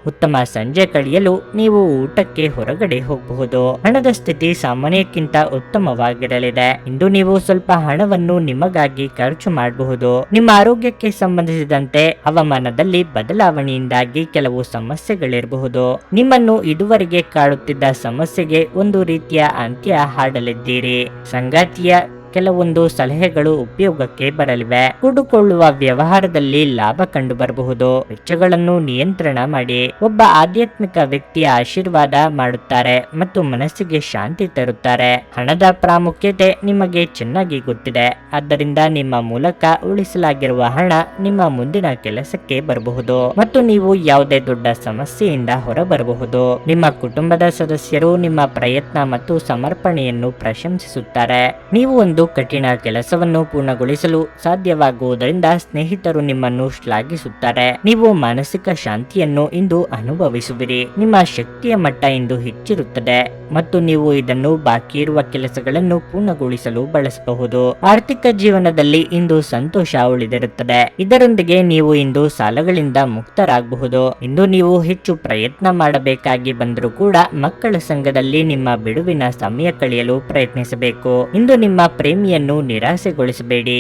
ಉತ್ತಮ ಸಂಜೆ ಕಳೆಯಲು ನೀವು ಊಟಕ್ಕೆ ಹೊರಗಡೆ ಹೋಗಬಹುದು. ಹಣದ ಸ್ಥಿತಿ ಸಾಮಾನ್ಯಕ್ಕಿಂತ ಉತ್ತಮವಾಗಿರಲಿದೆ. ಇಂದು ನೀವು ಸ್ವಲ್ಪ ಹಣವನ್ನು ನಿಮಗಾಗಿ ಖರ್ಚು ಮಾಡಬಹುದು. ನಿಮ್ಮ ಆರೋಗ್ಯಕ್ಕೆ ಸಂಬಂಧಿಸಿದಂತೆ ಹವಾಮಾನದಲ್ಲಿ ಬದಲಾವಣೆಯಿಂದಾಗಿ ಕೆಲವು ಸಮಸ್ಯೆಗಳಿರಬಹುದು. ನಿಮ್ಮನ್ನು ಇದುವರೆಗೆ ಕಾಡುತ್ತಿದ್ದ ಸಮಸ್ಯೆಗೆ ಒಂದು ರೀತಿಯ ಅಂತ್ಯ ಹಾಡಲಿದ್ದೀರಿ. ಸಂಗಾತಿಯ ಕೆಲವೊಂದು ಸಲಹೆಗಳು ಉಪಯೋಗಕ್ಕೆ ಬರಲಿವೆ. ಕೂಡಿಕೊಳ್ಳುವ ವ್ಯವಹಾರದಲ್ಲಿ ಲಾಭ ಕಂಡು ಬರಬಹುದು. ವೆಚ್ಚಗಳನ್ನು ನಿಯಂತ್ರಣ ಮಾಡಿ. ಒಬ್ಬ ಆಧ್ಯಾತ್ಮಿಕ ವ್ಯಕ್ತಿಯ ಆಶೀರ್ವಾದ ಮಾಡುತ್ತಾರೆ ಮತ್ತು ಮನಸ್ಸಿಗೆ ಶಾಂತಿ ತರುತ್ತಾರೆ. ಹಣದ ಪ್ರಾಮುಖ್ಯತೆ ನಿಮಗೆ ಚೆನ್ನಾಗಿ ಗೊತ್ತಿದೆ. ಆದ್ದರಿಂದ ನಿಮ್ಮ ಮೂಲಕ ಉಳಿಸಲಾಗಿರುವ ಹಣ ನಿಮ್ಮ ಮುಂದಿನ ಕೆಲಸಕ್ಕೆ ಬರಬಹುದು ಮತ್ತು ನೀವು ಯಾವುದೇ ದೊಡ್ಡ ಸಮಸ್ಯೆಯಿಂದ ಹೊರಬರಬಹುದು. ನಿಮ್ಮ ಕುಟುಂಬದ ಸದಸ್ಯರು ನಿಮ್ಮ ಪ್ರಯತ್ನ ಮತ್ತು ಸಮರ್ಪಣೆಯನ್ನು ಪ್ರಶಂಸಿಸುತ್ತಾರೆ. ನೀವು ಒಂದು ಕಠಿಣ ಕೆಲಸವನ್ನು ಪೂರ್ಣಗೊಳಿಸಲು ಸಾಧ್ಯವಾಗುವುದರಿಂದ ಸ್ನೇಹಿತರು ನಿಮ್ಮನ್ನು ಶ್ಲಾಘಿಸುತ್ತಾರೆ. ನೀವು ಮಾನಸಿಕ ಶಾಂತಿಯನ್ನು ಇಂದು ಅನುಭವಿಸುವಿರಿ. ನಿಮ್ಮ ಶಕ್ತಿಯ ಮಟ್ಟ ಇಂದು ಹೆಚ್ಚಿರುತ್ತದೆ ಮತ್ತು ನೀವು ಇದನ್ನು ಬಾಕಿ ಇರುವ ಕೆಲಸಗಳನ್ನು ಪೂರ್ಣಗೊಳಿಸಲು ಬಳಸಬಹುದು. ಆರ್ಥಿಕ ಜೀವನದಲ್ಲಿ ಇಂದು ಸಂತೋಷ ಉಳಿದಿರುತ್ತದೆ. ಇದರೊಂದಿಗೆ ನೀವು ಇಂದು ಸಾಲಗಳಿಂದ ಮುಕ್ತರಾಗಬಹುದು. ಇಂದು ನೀವು ಹೆಚ್ಚು ಪ್ರಯತ್ನ ಮಾಡಬೇಕಾಗಿ ಬಂದರೂ ಕೂಡ ಮಕ್ಕಳ ಸಂಘದಲ್ಲಿ ನಿಮ್ಮ ಬಿಡುವಿನ ಸಮಯ ಕಳೆಯಲು ಪ್ರಯತ್ನಿಸಬೇಕು. ಇಂದು ನಿಮ್ಮ ಪ್ರೇಮಿಯನ್ನು ನಿರಾಸೆಗೊಳಿಸಬೇಡಿ.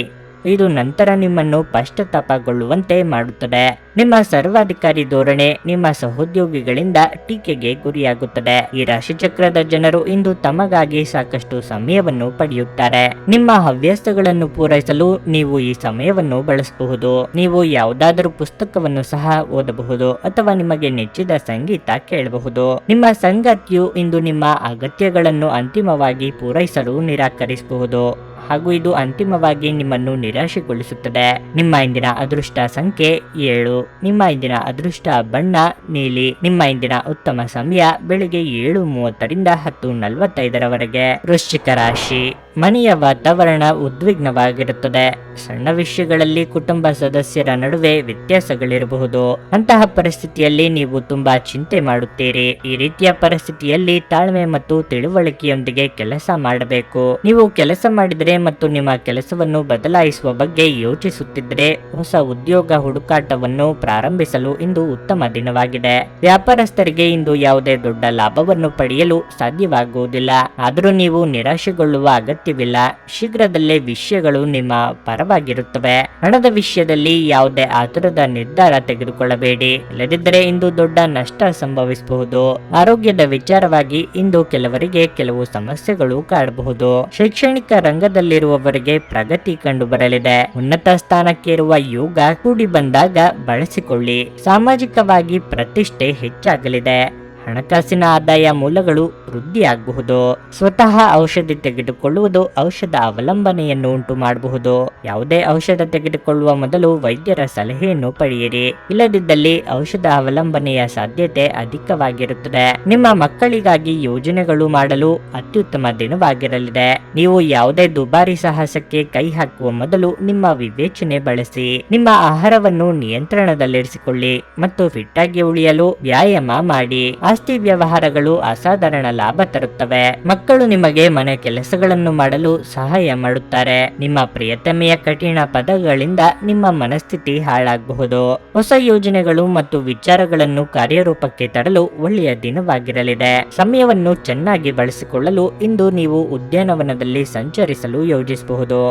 ಇದು ನಂತರ ನಿಮ್ಮನ್ನು ಪಶ್ಚಾತ್ತಾಪಗೊಳ್ಳುವಂತೆ ಮಾಡುತ್ತದೆ. ನಿಮ್ಮ ಸರ್ವಾಧಿಕಾರಿ ಧೋರಣೆ ನಿಮ್ಮ ಸಹೋದ್ಯೋಗಿಗಳಿಂದ ಟೀಕೆಗೆ ಗುರಿಯಾಗುತ್ತದೆ. ಈ ರಾಶಿಚಕ್ರದ ಜನರು ಇಂದು ತಮಗಾಗಿ ಸಾಕಷ್ಟು ಸಮಯವನ್ನು ಪಡೆಯುತ್ತಾರೆ. ನಿಮ್ಮ ಹವ್ಯಾಸಗಳನ್ನು ಪೂರೈಸಲು ನೀವು ಈ ಸಮಯವನ್ನು ಬಳಸಬಹುದು. ನೀವು ಯಾವುದಾದರೂ ಪುಸ್ತಕವನ್ನು ಸಹ ಓದಬಹುದು ಅಥವಾ ನಿಮಗೆ ನೆಚ್ಚಿದ ಸಂಗೀತ ಕೇಳಬಹುದು. ನಿಮ್ಮ ಸಂಗಾತಿಯು ಇಂದು ನಿಮ್ಮ ಅಗತ್ಯಗಳನ್ನು ಅಂತಿಮವಾಗಿ ಪೂರೈಸಲು ನಿರಾಕರಿಸಬಹುದು ಹಾಗೂ ಇದು ಅಂತಿಮವಾಗಿ ನಿಮ್ಮನ್ನು ನಿರಾಶೆಗೊಳಿಸುತ್ತದೆ. ನಿಮ್ಮ ಇಂದಿನ ಅದೃಷ್ಟ ಸಂಖ್ಯೆ 7. ನಿಮ್ಮ ಇಂದಿನ ಅದೃಷ್ಟ ಬಣ್ಣ ನೀಲಿ. ನಿಮ್ಮ ಇಂದಿನ ಉತ್ತಮ ಸಮಯ ಬೆಳಿಗ್ಗೆ 7:30ರಿಂದ 10:45ರವರೆಗೆ. ವೃಶ್ಚಿಕ ರಾಶಿ. ಮನೆಯ ವಾತಾವರಣ ಉದ್ವಿಗ್ನವಾಗಿರುತ್ತದೆ. ಸಣ್ಣ ವಿಷಯಗಳಲ್ಲಿ ಕುಟುಂಬ ಸದಸ್ಯರ ನಡುವೆ ವ್ಯತ್ಯಾಸಗಳಿರಬಹುದು. ಅಂತಹ ಪರಿಸ್ಥಿತಿಯಲ್ಲಿ ನೀವು ತುಂಬಾ ಚಿಂತೆ ಮಾಡುತ್ತೀರಿ. ಈ ರೀತಿಯ ಪರಿಸ್ಥಿತಿಯಲ್ಲಿ ತಾಳ್ಮೆ ಮತ್ತು ತಿಳುವಳಿಕೆಯೊಂದಿಗೆ ಕೆಲಸ ಮಾಡಬೇಕು. ನೀವು ಕೆಲಸ ಮಾಡಿದರೆ ಮತ್ತು ನಿಮ್ಮ ಕೆಲಸವನ್ನು ಬದಲಾಯಿಸುವ ಬಗ್ಗೆ ಯೋಚಿಸುತ್ತಿದ್ದರೆ ಹೊಸ ಉದ್ಯೋಗ ಹುಡುಕಾಟವನ್ನು ಪ್ರಾರಂಭಿಸಲು ಇಂದು ಉತ್ತಮ ದಿನವಾಗಿದೆ. ವ್ಯಾಪಾರಸ್ಥರಿಗೆ ಇಂದು ಯಾವುದೇ ದೊಡ್ಡ ಲಾಭವನ್ನು ಪಡೆಯಲು ಸಾಧ್ಯವಾಗುವುದಿಲ್ಲ. ಆದರೂ ನೀವು ನಿರಾಶೆಗೊಳ್ಳುವ ಅಗತ್ಯವಿಲ್ಲ. ಶೀಘ್ರದಲ್ಲೇ ವಿಷಯಗಳು ನಿಮ್ಮ ಪರವಾಗಿರುತ್ತವೆ. ಹಣದ ವಿಷಯದಲ್ಲಿ ಯಾವುದೇ ಆತುರದ ನಿರ್ಧಾರ ತೆಗೆದುಕೊಳ್ಳಬೇಡಿ. ಇಲ್ಲದಿದ್ದರೆ ಇಂದು ದೊಡ್ಡ ನಷ್ಟ ಸಂಭವಿಸಬಹುದು. ಆರೋಗ್ಯದ ವಿಚಾರವಾಗಿ ಇಂದು ಕೆಲವರಿಗೆ ಕೆಲವು ಸಮಸ್ಯೆಗಳು ಕಾಡಬಹುದು. ಶೈಕ್ಷಣಿಕ ರಂಗದಲ್ಲಿರುವವರಿಗೆ ಪ್ರಗತಿ ಕಂಡು ಬರಲಿದೆ. ಉನ್ನತ ಸ್ಥಾನಕ್ಕೇರುವ ಯೋಗ ಕೂಡಿ ಬಂದಾಗ ಬಳಸಿಕೊಳ್ಳಿ. ಸಾಮಾಜಿಕವಾಗಿ ಪ್ರತಿಷ್ಠೆ ಹೆಚ್ಚಾಗಲಿದೆ. ಹಣಕಾಸಿನ ಆದಾಯ ಮೂಲಗಳು ವೃದ್ಧಿಯಾಗಬಹುದು. ಸ್ವತಃ ಔಷಧಿ ತೆಗೆದುಕೊಳ್ಳುವುದು ಔಷಧ ಅವಲಂಬನೆಯನ್ನು ಉಂಟು ಮಾಡಬಹುದು. ಯಾವುದೇ ಔಷಧ ತೆಗೆದುಕೊಳ್ಳುವ ಮೊದಲು ವೈದ್ಯರ ಸಲಹೆಯನ್ನು ಪಡೆಯಿರಿ. ಇಲ್ಲದಿದ್ದಲ್ಲಿ ಔಷಧ ಅವಲಂಬನೆಯ ಸಾಧ್ಯತೆ ಅಧಿಕವಾಗಿರುತ್ತದೆ. ನಿಮ್ಮ ಮಕ್ಕಳಿಗಾಗಿ ಯೋಜನೆಗಳು ಮಾಡಲು ಅತ್ಯುತ್ತಮ ದಿನವಾಗಿರಲಿದೆ. ನೀವು ಯಾವುದೇ ದುಬಾರಿ ಸಾಹಸಕ್ಕೆ ಕೈ ಹಾಕುವ ಮೊದಲು ನಿಮ್ಮ ವಿವೇಚನೆ ಬಳಸಿ. ನಿಮ್ಮ ಆಹಾರವನ್ನು ನಿಯಂತ್ರಣದಲ್ಲಿರಿಸಿಕೊಳ್ಳಿ ಮತ್ತು ಫಿಟ್ ಆಗಿ ಉಳಿಯಲು ವ್ಯಾಯಾಮ ಮಾಡಿ. ಆಸ್ತಿ ವ್ಯವಹಾರಗಳು ಅಸಾಧಾರಣ ಲಾಭ ತರುತ್ತವೆ. ಮಕ್ಕಳು ನಿಮಗೆ ಮನೆ ಕೆಲಸಗಳನ್ನು ಮಾಡಲು ಸಹಾಯ ಮಾಡುತ್ತಾರೆ. ನಿಮ್ಮ ಪ್ರಿಯತಮೆಯ ಕಠಿಣ ಪದಗಳಿಂದ ನಿಮ್ಮ ಮನಸ್ಥಿತಿ ಹಾಳಾಗಬಹುದು. ಹೊಸ ಯೋಜನೆಗಳು ಮತ್ತು ವಿಚಾರಗಳನ್ನು ಕಾರ್ಯರೂಪಕ್ಕೆ ತರಲು ಒಳ್ಳೆಯ ದಿನವಾಗಿರಲಿದೆ. ಸಮಯವನ್ನು ಚೆನ್ನಾಗಿ ಬಳಸಿಕೊಳ್ಳಲು ಇಂದು ನೀವು ಉದ್ಯಾನವನದಲ್ಲಿ ಸಂಚರಿಸಲು ಯೋಜಿಸಬಹುದು.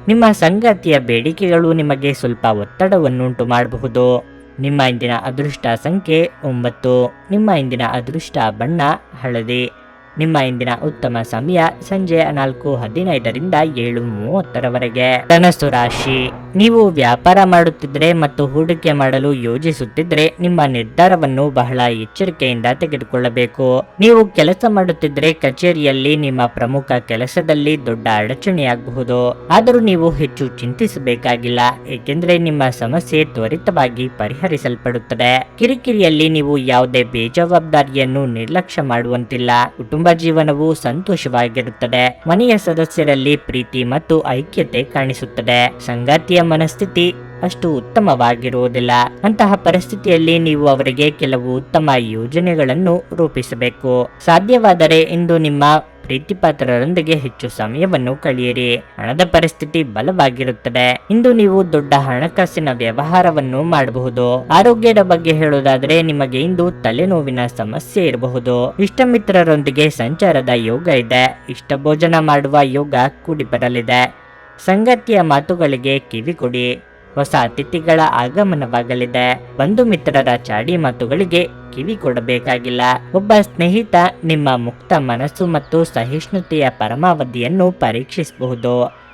ನಿಮ್ಮ ಸಂಗಾತಿಯ ಬೇಡಿಕೆಗಳು ನಿಮಗೆ ಸ್ವಲ್ಪ ಒತ್ತಡವನ್ನುಂಟು ಮಾಡಬಹುದು. ನಿಮ್ಮ ಇಂದಿನ ಅದೃಷ್ಟ ಸಂಖ್ಯೆ 9. ನಿಮ್ಮ ಇಂದಿನ ಅದೃಷ್ಟ ಬಣ್ಣ ಹಳದಿ. ನಿಮ್ಮ ಇಂದಿನ ಉತ್ತಮ ಸಮಯ ಸಂಜೆ 4:15ರಿಂದ 7:30ರವರೆಗೆ. ಧನಸ್ಸು ರಾಶಿ. ನೀವು ವ್ಯಾಪಾರ ಮಾಡುತ್ತಿದ್ರೆ ಮತ್ತು ಹೂಡಿಕೆ ಮಾಡಲು ಯೋಜಿಸುತ್ತಿದ್ರೆ ನಿಮ್ಮ ನಿರ್ಧಾರವನ್ನು ಬಹಳ ಎಚ್ಚರಿಕೆಯಿಂದ ತೆಗೆದುಕೊಳ್ಳಬೇಕು. ನೀವು ಕೆಲಸ ಮಾಡುತ್ತಿದ್ರೆ ಕಚೇರಿಯಲ್ಲಿ ನಿಮ್ಮ ಪ್ರಮುಖ ಕೆಲಸದಲ್ಲಿ ದೊಡ್ಡ ಅಡಚಣೆಯಾಗಬಹುದು. ಆದರೂ ನೀವು ಹೆಚ್ಚು ಚಿಂತಿಸಬೇಕಾಗಿಲ್ಲ, ಏಕೆಂದ್ರೆ ನಿಮ್ಮ ಸಮಸ್ಯೆ ತ್ವರಿತವಾಗಿ ಪರಿಹರಿಸಲ್ಪಡುತ್ತದೆ. ಕಿರಿಕಿರಿಯಲ್ಲಿ ನೀವು ಯಾವುದೇ ಬೇಜವಾಬ್ದಾರಿಯನ್ನು ನಿರ್ಲಕ್ಷ್ಯ ಮಾಡುವಂತಿಲ್ಲ. ಕುಟುಂಬ ಜೀವನವು ಸಂತೋಷವಾಗಿರುತ್ತದೆ. ಮನೆಯ ಸದಸ್ಯರಲ್ಲಿ ಪ್ರೀತಿ ಮತ್ತು ಐಕ್ಯತೆ ಕಾಣಿಸುತ್ತದೆ. ಸಂಗಾತಿಯ ಮನಸ್ಥಿತಿ ಅಷ್ಟು ಉತ್ತಮವಾಗಿರುವುದಿಲ್ಲ. ಅಂತಹ ಪರಿಸ್ಥಿತಿಯಲ್ಲಿ ನೀವು ಅವರಿಗೆ ಕೆಲವು ಉತ್ತಮ ಯೋಜನೆಗಳನ್ನು ರೂಪಿಸಬೇಕು. ಸಾಧ್ಯವಾದರೆ ಇಂದು ನಿಮ್ಮ ಪ್ರೀತಿಪಾತ್ರರೊಂದಿಗೆ ಹೆಚ್ಚು ಸಮಯವನ್ನು ಕಳೆಯಿರಿ. ಹಣದ ಪರಿಸ್ಥಿತಿ ಬಲವಾಗಿರುತ್ತದೆ. ಇಂದು ನೀವು ದೊಡ್ಡ ಹಣಕಾಸಿನ ವ್ಯವಹಾರವನ್ನು ಮಾಡಬಹುದು. ಆರೋಗ್ಯದ ಬಗ್ಗೆ ಹೇಳುವುದಾದರೆ ನಿಮಗೆ ಇಂದು ತಲೆನೋವಿನ ಸಮಸ್ಯೆ ಇರಬಹುದು. ಇಷ್ಟ ಮಿತ್ರರೊಂದಿಗೆ ಸಂಚಾರದ ಯೋಗ ಇದೆ. ಇಷ್ಟ ಭೋಜನ ಮಾಡುವ ಯೋಗ ಕೂಡಿ ಬರಲಿದೆ. ಸಂಗಾತಿಯ ಮಾತುಗಳಿಗೆ ಕಿವಿ ಕೊಡಿ. ಹೊಸ ಅತಿಥಿಗಳ ಆಗಮನವಾಗಲಿದೆ. ಬಂಧು ಮಿತ್ರರ ಚಾಡಿ ಮಾತುಗಳಿಗೆ ಕಿವಿ ಕೊಡಬೇಕಾಗಿಲ್ಲ. ಒಬ್ಬ ಸ್ನೇಹಿತ ನಿಮ್ಮ ಮುಕ್ತ ಮನಸ್ಸು ಮತ್ತು ಸಹಿಷ್ಣುತೆಯ ಪರಮಾವಧಿಯನ್ನು ಪರೀಕ್ಷಿಸಬಹುದು.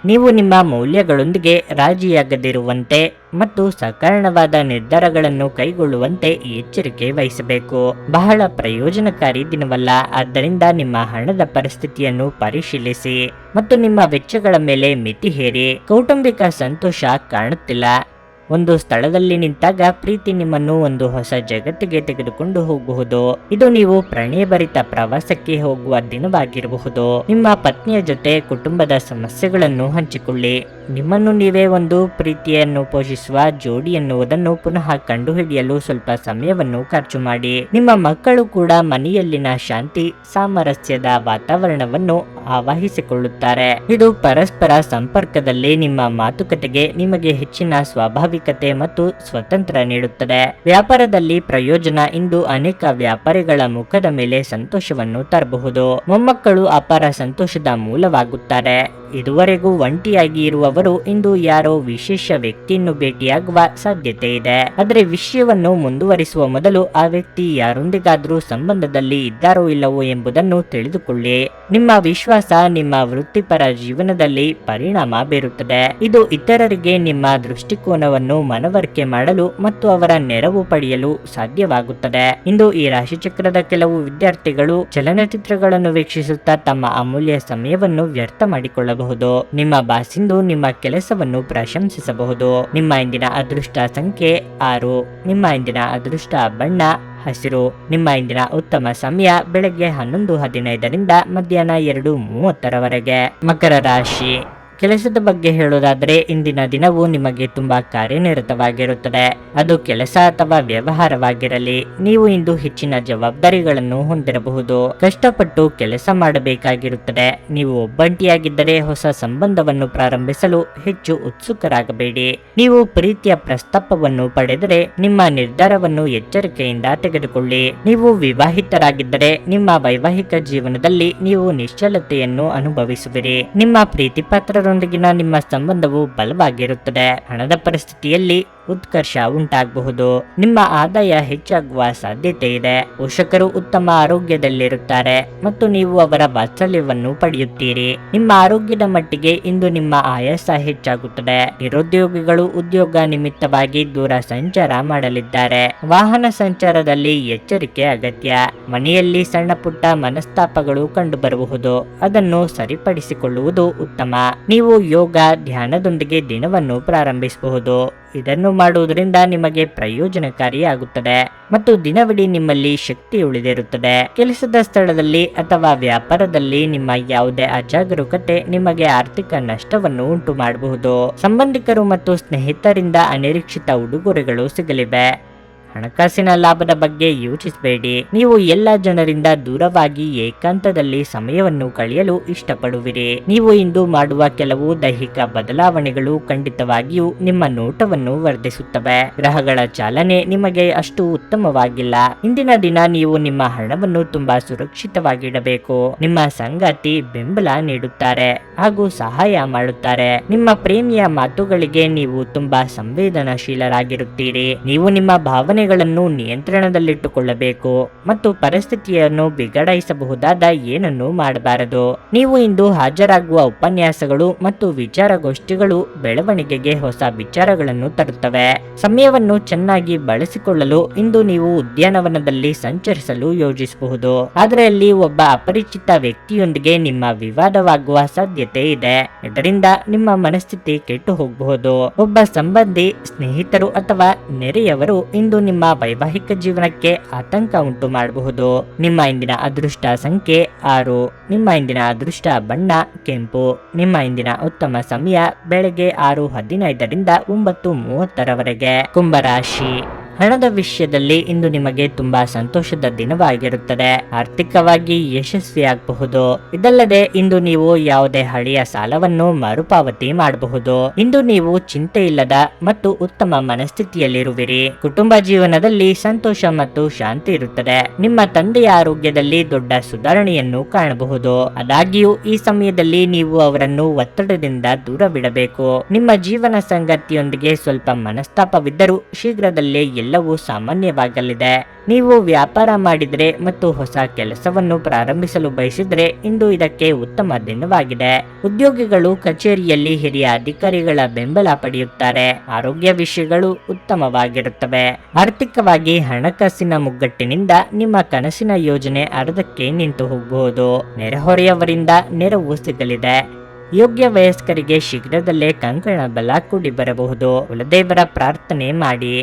ನೀವು ನಿಮ್ಮ ಮೌಲ್ಯಗಳೊಂದಿಗೆ ರಾಜಿಯಾಗದಿರುವಂತೆ ಮತ್ತು ಸಕಾರಣವಾದ ನಿರ್ಧಾರಗಳನ್ನು ಕೈಗೊಳ್ಳುವಂತೆ ಎಚ್ಚರಿಕೆ ವಹಿಸಬೇಕು. ಬಹಳ ಪ್ರಯೋಜನಕಾರಿ ದಿನವಲ್ಲ. ಆದ್ದರಿಂದ ನಿಮ್ಮ ಹಣದ ಪರಿಸ್ಥಿತಿಯನ್ನು ಪರಿಶೀಲಿಸಿ ಮತ್ತು ನಿಮ್ಮ ವೆಚ್ಚಗಳ ಮೇಲೆ ಮಿತಿ ಹೇರಿ. ಕೌಟುಂಬಿಕ ಸಂತೋಷ ಕಾಣುತ್ತಿಲ್ಲ. ಒಂದು ಸ್ಥಳದಲ್ಲಿ ನಿಂತಾಗ ಪ್ರೀತಿ ನಿಮ್ಮನ್ನು ಒಂದು ಹೊಸ ಜಗತ್ತಿಗೆ ತೆಗೆದುಕೊಂಡು ಹೋಗಬಹುದು. ಇದು ನೀವು ಪ್ರಣಯಭರಿತ ಪ್ರವಾಸಕ್ಕೆ ಹೋಗುವ ದಿನವಾಗಿರಬಹುದು. ನಿಮ್ಮ ಪತ್ನಿಯ ಜೊತೆ ಕುಟುಂಬದ ಸಮಸ್ಯೆಗಳನ್ನು ಹಂಚಿಕೊಳ್ಳಿ. ನಿಮ್ಮನ್ನು ನೀವೇ ಒಂದು ಪ್ರೀತಿಯನ್ನು ಪೋಷಿಸುವ ಜೋಡಿ ಎನ್ನುವುದನ್ನು ಪುನಃ ಕಂಡುಹಿಡಿಯಲು ಸ್ವಲ್ಪ ಸಮಯವನ್ನು ಖರ್ಚು ಮಾಡಿ. ನಿಮ್ಮ ಮಕ್ಕಳು ಕೂಡ ಮನೆಯಲ್ಲಿನ ಶಾಂತಿ ಸಾಮರಸ್ಯದ ವಾತಾವರಣವನ್ನು ಆವಾಹಿಸಿಕೊಳ್ಳುತ್ತಾರೆ. ಇದು ಪರಸ್ಪರ ಸಂಪರ್ಕದಲ್ಲಿ ನಿಮ್ಮ ಮಾತುಕತೆಗೆ ನಿಮಗೆ ಹೆಚ್ಚಿನ ಸ್ವಾಭಾವಿಕತೆ ಮತ್ತು ಸ್ವತಂತ್ರ ನೀಡುತ್ತದೆ. ವ್ಯಾಪಾರದಲ್ಲಿ ಪ್ರಯೋಜನ. ಇಂದು ಅನೇಕ ವ್ಯಾಪಾರಿಗಳ ಮುಖದ ಮೇಲೆ ಸಂತೋಷವನ್ನು ತರಬಹುದು. ಮೊಮ್ಮಕ್ಕಳು ಅಪಾರ ಸಂತೋಷದ ಮೂಲವಾಗುತ್ತಾರೆ. ಇದುವರೆಗೂ ಒಂಟಿಯಾಗಿ ಇರುವವರು ಇಂದು ಯಾರೋ ವಿಶೇಷ ವ್ಯಕ್ತಿಯನ್ನು ಭೇಟಿಯಾಗುವ ಸಾಧ್ಯತೆ ಇದೆ. ಆದರೆ ವಿಷಯವನ್ನು ಮುಂದುವರಿಸುವ ಮೊದಲು ಆ ವ್ಯಕ್ತಿ ಯಾರೊಂದಿಗಾದ್ರೂ ಸಂಬಂಧದಲ್ಲಿ ಇದ್ದಾರೋ ಇಲ್ಲವೋ ಎಂಬುದನ್ನು ತಿಳಿದುಕೊಳ್ಳಿ. ನಿಮ್ಮ ವಿಶ್ವಾಸ ನಿಮ್ಮ ವೃತ್ತಿಪರ ಜೀವನದಲ್ಲಿ ಪರಿಣಾಮ ಬೀರುತ್ತದೆ. ಇದು ಇತರರಿಗೆ ನಿಮ್ಮ ದೃಷ್ಟಿಕೋನವನ್ನು ಮನವರಿಕೆ ಮಾಡಲು ಮತ್ತು ಅವರ ನೆರವು ಪಡೆಯಲು ಸಾಧ್ಯವಾಗುತ್ತದೆ. ಇಂದು ಈ ರಾಶಿಚಕ್ರದ ಕೆಲವು ವಿದ್ಯಾರ್ಥಿಗಳು ಚಲನಚಿತ್ರಗಳನ್ನು ವೀಕ್ಷಿಸುತ್ತಾ ತಮ್ಮ ಅಮೂಲ್ಯ ಸಮಯವನ್ನು ವ್ಯರ್ಥ ಮಾಡಿಕೊಳ್ಳಬಹುದು. ನಿಮ್ಮ ಬಾಸ್ ಇಂದು ನಿಮ್ಮ ಕೆಲಸವನ್ನು ಪ್ರಶಂಸಿಸಬಹುದು. ನಿಮ್ಮ ಇಂದಿನ ಅದೃಷ್ಟ ಸಂಖ್ಯೆ 6. ನಿಮ್ಮ ಇಂದಿನ ಅದೃಷ್ಟ ಬಣ್ಣ ಹಸಿರು. ನಿಮ್ಮ ಇಂದಿನ ಉತ್ತಮ ಸಮಯ ಬೆಳಗ್ಗೆ 11:15ರಿಂದ ಮಧ್ಯಾಹ್ನ 2:30ರವರೆಗೆ. ಮಕರ ರಾಶಿ. ಕೆಲಸದ ಬಗ್ಗೆ ಹೇಳೋದಾದರೆ ಇಂದಿನ ದಿನವು ನಿಮಗೆ ತುಂಬಾ ಕಾರ್ಯನಿರತವಾಗಿರುತ್ತದೆ. ಅದು ಕೆಲಸ ಅಥವಾ ವ್ಯವಹಾರವಾಗಿರಲಿ. ನೀವು ಇಂದು ಹೆಚ್ಚಿನ ಜವಾಬ್ದಾರಿಗಳನ್ನು ಹೊಂದಿರಬಹುದು. ಕಷ್ಟಪಟ್ಟು ಕೆಲಸ ಮಾಡಬೇಕಾಗಿರುತ್ತದೆ. ನೀವು ಒಬ್ಬಂಟಿಯಾಗಿದ್ದರೆ ಹೊಸ ಸಂಬಂಧವನ್ನು ಪ್ರಾರಂಭಿಸಲು ಹೆಚ್ಚು ಉತ್ಸುಕರಾಗಬೇಡಿ. ನೀವು ಪ್ರೀತಿಯ ಪ್ರಸ್ತಾಪವನ್ನು ಪಡೆದರೆ ನಿಮ್ಮ ನಿರ್ಧಾರವನ್ನು ಎಚ್ಚರಿಕೆಯಿಂದ ತೆಗೆದುಕೊಳ್ಳಿ. ನೀವು ವಿವಾಹಿತರಾಗಿದ್ದರೆ ನಿಮ್ಮ ವೈವಾಹಿಕ ಜೀವನದಲ್ಲಿ ನೀವು ನಿಶ್ಚಲತೆಯನ್ನು ಅನುಭವಿಸುವಿರಿ. ನಿಮ್ಮ ಪ್ರೀತಿಪಾತ್ರ ರೊಂದಿಗಿನ ನಿಮ್ಮ ಸಂಬಂಧವು ಬಲವಾಗಿರುತ್ತದೆ. ಹಣದ ಪರಿಸ್ಥಿತಿಯಲ್ಲಿ ಉತ್ಕರ್ಷ ಉಂಟಾಗಬಹುದು. ನಿಮ್ಮ ಆದಾಯ ಹೆಚ್ಚಾಗುವ ಸಾಧ್ಯತೆ ಇದೆ. ಪೋಷಕರು ಉತ್ತಮ ಆರೋಗ್ಯದಲ್ಲಿರುತ್ತಾರೆ ಮತ್ತು ನೀವು ಅವರ ವಾತ್ಸಲ್ಯವನ್ನು ಪಡೆಯುತ್ತೀರಿ. ನಿಮ್ಮ ಆರೋಗ್ಯದ ಮಟ್ಟಿಗೆ ಇಂದು ನಿಮ್ಮ ಆಯಾಸ ಹೆಚ್ಚಾಗುತ್ತದೆ. ನಿರುದ್ಯೋಗಿಗಳು ಉದ್ಯೋಗ ನಿಮಿತ್ತವಾಗಿ ದೂರ ಸಂಚಾರ ಮಾಡಲಿದ್ದಾರೆ. ವಾಹನ ಸಂಚಾರದಲ್ಲಿ ಎಚ್ಚರಿಕೆ ಅಗತ್ಯ. ಮನೆಯಲ್ಲಿ ಸಣ್ಣ ಪುಟ್ಟ ಮನಸ್ತಾಪಗಳು ಕಂಡುಬರಬಹುದು. ಅದನ್ನು ಸರಿಪಡಿಸಿಕೊಳ್ಳುವುದು ಉತ್ತಮ. ನೀವು ಯೋಗ ಧ್ಯಾನದೊಂದಿಗೆ ದಿನವನ್ನು ಪ್ರಾರಂಭಿಸಬಹುದು. ಇದನ್ನು ಮಾಡುವುದರಿಂದ ನಿಮಗೆ ಪ್ರಯೋಜನಕಾರಿಯಾಗುತ್ತದೆ ಮತ್ತು ದಿನವಿಡೀ ನಿಮ್ಮಲ್ಲಿ ಶಕ್ತಿ ಉಳಿದಿರುತ್ತದೆ. ಕೆಲಸದ ಸ್ಥಳದಲ್ಲಿ ಅಥವಾ ವ್ಯಾಪಾರದಲ್ಲಿ ನಿಮ್ಮ ಯಾವುದೇ ಅಜಾಗರೂಕತೆ ನಿಮಗೆ ಆರ್ಥಿಕ ನಷ್ಟವನ್ನು ಉಂಟು ಮಾಡಬಹುದು. ಸಂಬಂಧಿಕರು ಮತ್ತು ಸ್ನೇಹಿತರಿಂದ ಅನಿರೀಕ್ಷಿತ ಉಡುಗೊರೆಗಳು ಸಿಗಲಿವೆ. ಹಣಕಾಸಿನ ಲಾಭದ ಬಗ್ಗೆ ಯೋಚಿಸಬೇಡಿ. ನೀವು ಎಲ್ಲ ಜನರಿಂದ ದೂರವಾಗಿ ಏಕಾಂತದಲ್ಲಿ ಸಮಯವನ್ನು ಕಳೆಯಲು ಇಷ್ಟಪಡುವಿರಿ. ನೀವು ಇಂದು ಮಾಡುವ ಕೆಲವು ದೈಹಿಕ ಬದಲಾವಣೆಗಳು ಖಂಡಿತವಾಗಿಯೂ ನಿಮ್ಮ ನೋಟವನ್ನು ವರ್ಧಿಸುತ್ತವೆ. ಗ್ರಹಗಳ ಚಾಲನೆ ನಿಮಗೆ ಅಷ್ಟು ಉತ್ತಮವಾಗಿಲ್ಲ. ಇಂದಿನ ದಿನ ನೀವು ನಿಮ್ಮ ಹಣವನ್ನು ತುಂಬಾ ಸುರಕ್ಷಿತವಾಗಿಡಬೇಕು. ನಿಮ್ಮ ಸಂಗಾತಿ ಬೆಂಬಲ ನೀಡುತ್ತಾರೆ ಹಾಗೂ ಸಹಾಯ ಮಾಡುತ್ತಾರೆ. ನಿಮ್ಮ ಪ್ರೇಮಿಯ ಮಾತುಗಳಿಗೆ ನೀವು ತುಂಬಾ ಸಂವೇದನಾಶೀಲರಾಗಿರುತ್ತೀರಿ. ನೀವು ನಿಮ್ಮ ಭಾವನೆಗಳನ್ನು ನಿಯಂತ್ರಣದಲ್ಲಿಟ್ಟುಕೊಳ್ಳಬೇಕು ಮತ್ತು ಪರಿಸ್ಥಿತಿಯನ್ನು ಬಿಗಡಾಯಿಸಬಹುದಾದ ಏನನ್ನೂ ಮಾಡಬಾರದು. ನೀವು ಇಂದು ಹಾಜರಾಗುವ ಉಪನ್ಯಾಸಗಳು ಮತ್ತು ವಿಚಾರಗೋಷ್ಠಿಗಳು ಬೆಳವಣಿಗೆಗೆ ಹೊಸ ವಿಚಾರಗಳನ್ನು ತರುತ್ತವೆ. ಸಮಯವನ್ನು ಚೆನ್ನಾಗಿ ಬಳಸಿಕೊಳ್ಳಲು ಇಂದು ನೀವು ಉದ್ಯಾನವನದಲ್ಲಿ ಸಂಚರಿಸಲು ಯೋಜಿಸಬಹುದು. ಆದರೆ ಅಲ್ಲಿ ಒಬ್ಬ ಅಪರಿಚಿತ ವ್ಯಕ್ತಿಯೊಂದಿಗೆ ನಿಮ್ಮ ವಿವಾದವಾಗುವ ಸಾಧ್ಯತೆ ಇದೆ. ಇದರಿಂದ ನಿಮ್ಮ ಮನಸ್ಥಿತಿ ಕೆಟ್ಟು ಹೋಗಬಹುದು. ಒಬ್ಬ ಸಂಬಂಧಿ, ಸ್ನೇಹಿತರು ಅಥವಾ ನೆರೆಯವರು ಇಂದು ನಿಮ್ಮ ವೈವಾಹಿಕ ಜೀವನಕ್ಕೆ ಆತಂಕ ಉಂಟು ಮಾಡಬಹುದು. ನಿಮ್ಮ ಇಂದಿನ ಅದೃಷ್ಟ ಸಂಖ್ಯೆ 6. ನಿಮ್ಮ ಇಂದಿನ ಅದೃಷ್ಟ ಬಣ್ಣ ಕೆಂಪು. ನಿಮ್ಮ ಇಂದಿನ ಉತ್ತಮ ಸಮಯ ಬೆಳಗ್ಗೆ 6:15ರಿಂದ 9:30ರವರೆಗೆ. ಕುಂಭರಾಶಿ. ಹಣದ ವಿಷಯದಲ್ಲಿ ಇಂದು ನಿಮಗೆ ತುಂಬಾ ಸಂತೋಷದ ದಿನವಾಗಿರುತ್ತದೆ. ಆರ್ಥಿಕವಾಗಿ ಯಶಸ್ವಿಯಾಗಬಹುದು. ಇದಲ್ಲದೆ ಇಂದು ನೀವು ಯಾವುದೇ ಹಳೆಯ ಸಾಲವನ್ನು ಮರುಪಾವತಿ ಮಾಡಬಹುದು. ಇಂದು ನೀವು ಚಿಂತೆ ಇಲ್ಲದ ಮತ್ತು ಉತ್ತಮ ಮನಸ್ಥಿತಿಯಲ್ಲಿರುವಿರಿ. ಕುಟುಂಬ ಜೀವನದಲ್ಲಿ ಸಂತೋಷ ಮತ್ತು ಶಾಂತಿ ಇರುತ್ತದೆ. ನಿಮ್ಮ ತಂದೆಯ ಆರೋಗ್ಯದಲ್ಲಿ ದೊಡ್ಡ ಸುಧಾರಣೆಯನ್ನು ಕಾಣಬಹುದು. ಆದಾಗ್ಯೂ ಈ ಸಮಯದಲ್ಲಿ ನೀವು ಅವರನ್ನು ಒತ್ತಡದಿಂದ ದೂರವಿಡಬೇಕು. ನಿಮ್ಮ ಜೀವನ ಸಂಗಾತಿಯೊಂದಿಗೆ ಸ್ವಲ್ಪ ಮನಸ್ತಾಪವಿದ್ದರೂ ಶೀಘ್ರದಲ್ಲೇ ಎಲ್ಲವೂ ಸಾಮಾನ್ಯವಾಗಲಿದೆ. ನೀವು ವ್ಯಾಪಾರ ಮಾಡಿದ್ರೆ ಮತ್ತು ಹೊಸ ಕೆಲಸವನ್ನು ಪ್ರಾರಂಭಿಸಲು ಬಯಸಿದ್ರೆ ಇಂದು ಇದಕ್ಕೆ ಉತ್ತಮ ದಿನವಾಗಿದೆ. ಉದ್ಯೋಗಿಗಳು ಕಚೇರಿಯಲ್ಲಿ ಹಿರಿಯ ಅಧಿಕಾರಿಗಳ ಬೆಂಬಲ ಪಡೆಯುತ್ತಾರೆ. ಆರೋಗ್ಯ ವಿಷಯಗಳು ಉತ್ತಮವಾಗಿರುತ್ತವೆ. ಆರ್ಥಿಕವಾಗಿ ಹಣಕಾಸಿನ ಮುಗ್ಗಟ್ಟಿನಿಂದ ನಿಮ್ಮ ಕನಸಿನ ಯೋಜನೆ ಅರ್ಧಕ್ಕೆ ನಿಂತು ಹೋಗಬಹುದು. ನೆರೆಹೊರೆಯವರಿಂದ ನೆರವು ಸಿಗಲಿದೆ. ಯೋಗ್ಯ ವಯಸ್ಕರಿಗೆ ಶೀಘ್ರದಲ್ಲೇ ಕಂಕಣ ಬಲ ಕೂಡಿ ಬರಬಹುದು. ಕುಲದೇವರ ಪ್ರಾರ್ಥನೆ ಮಾಡಿ.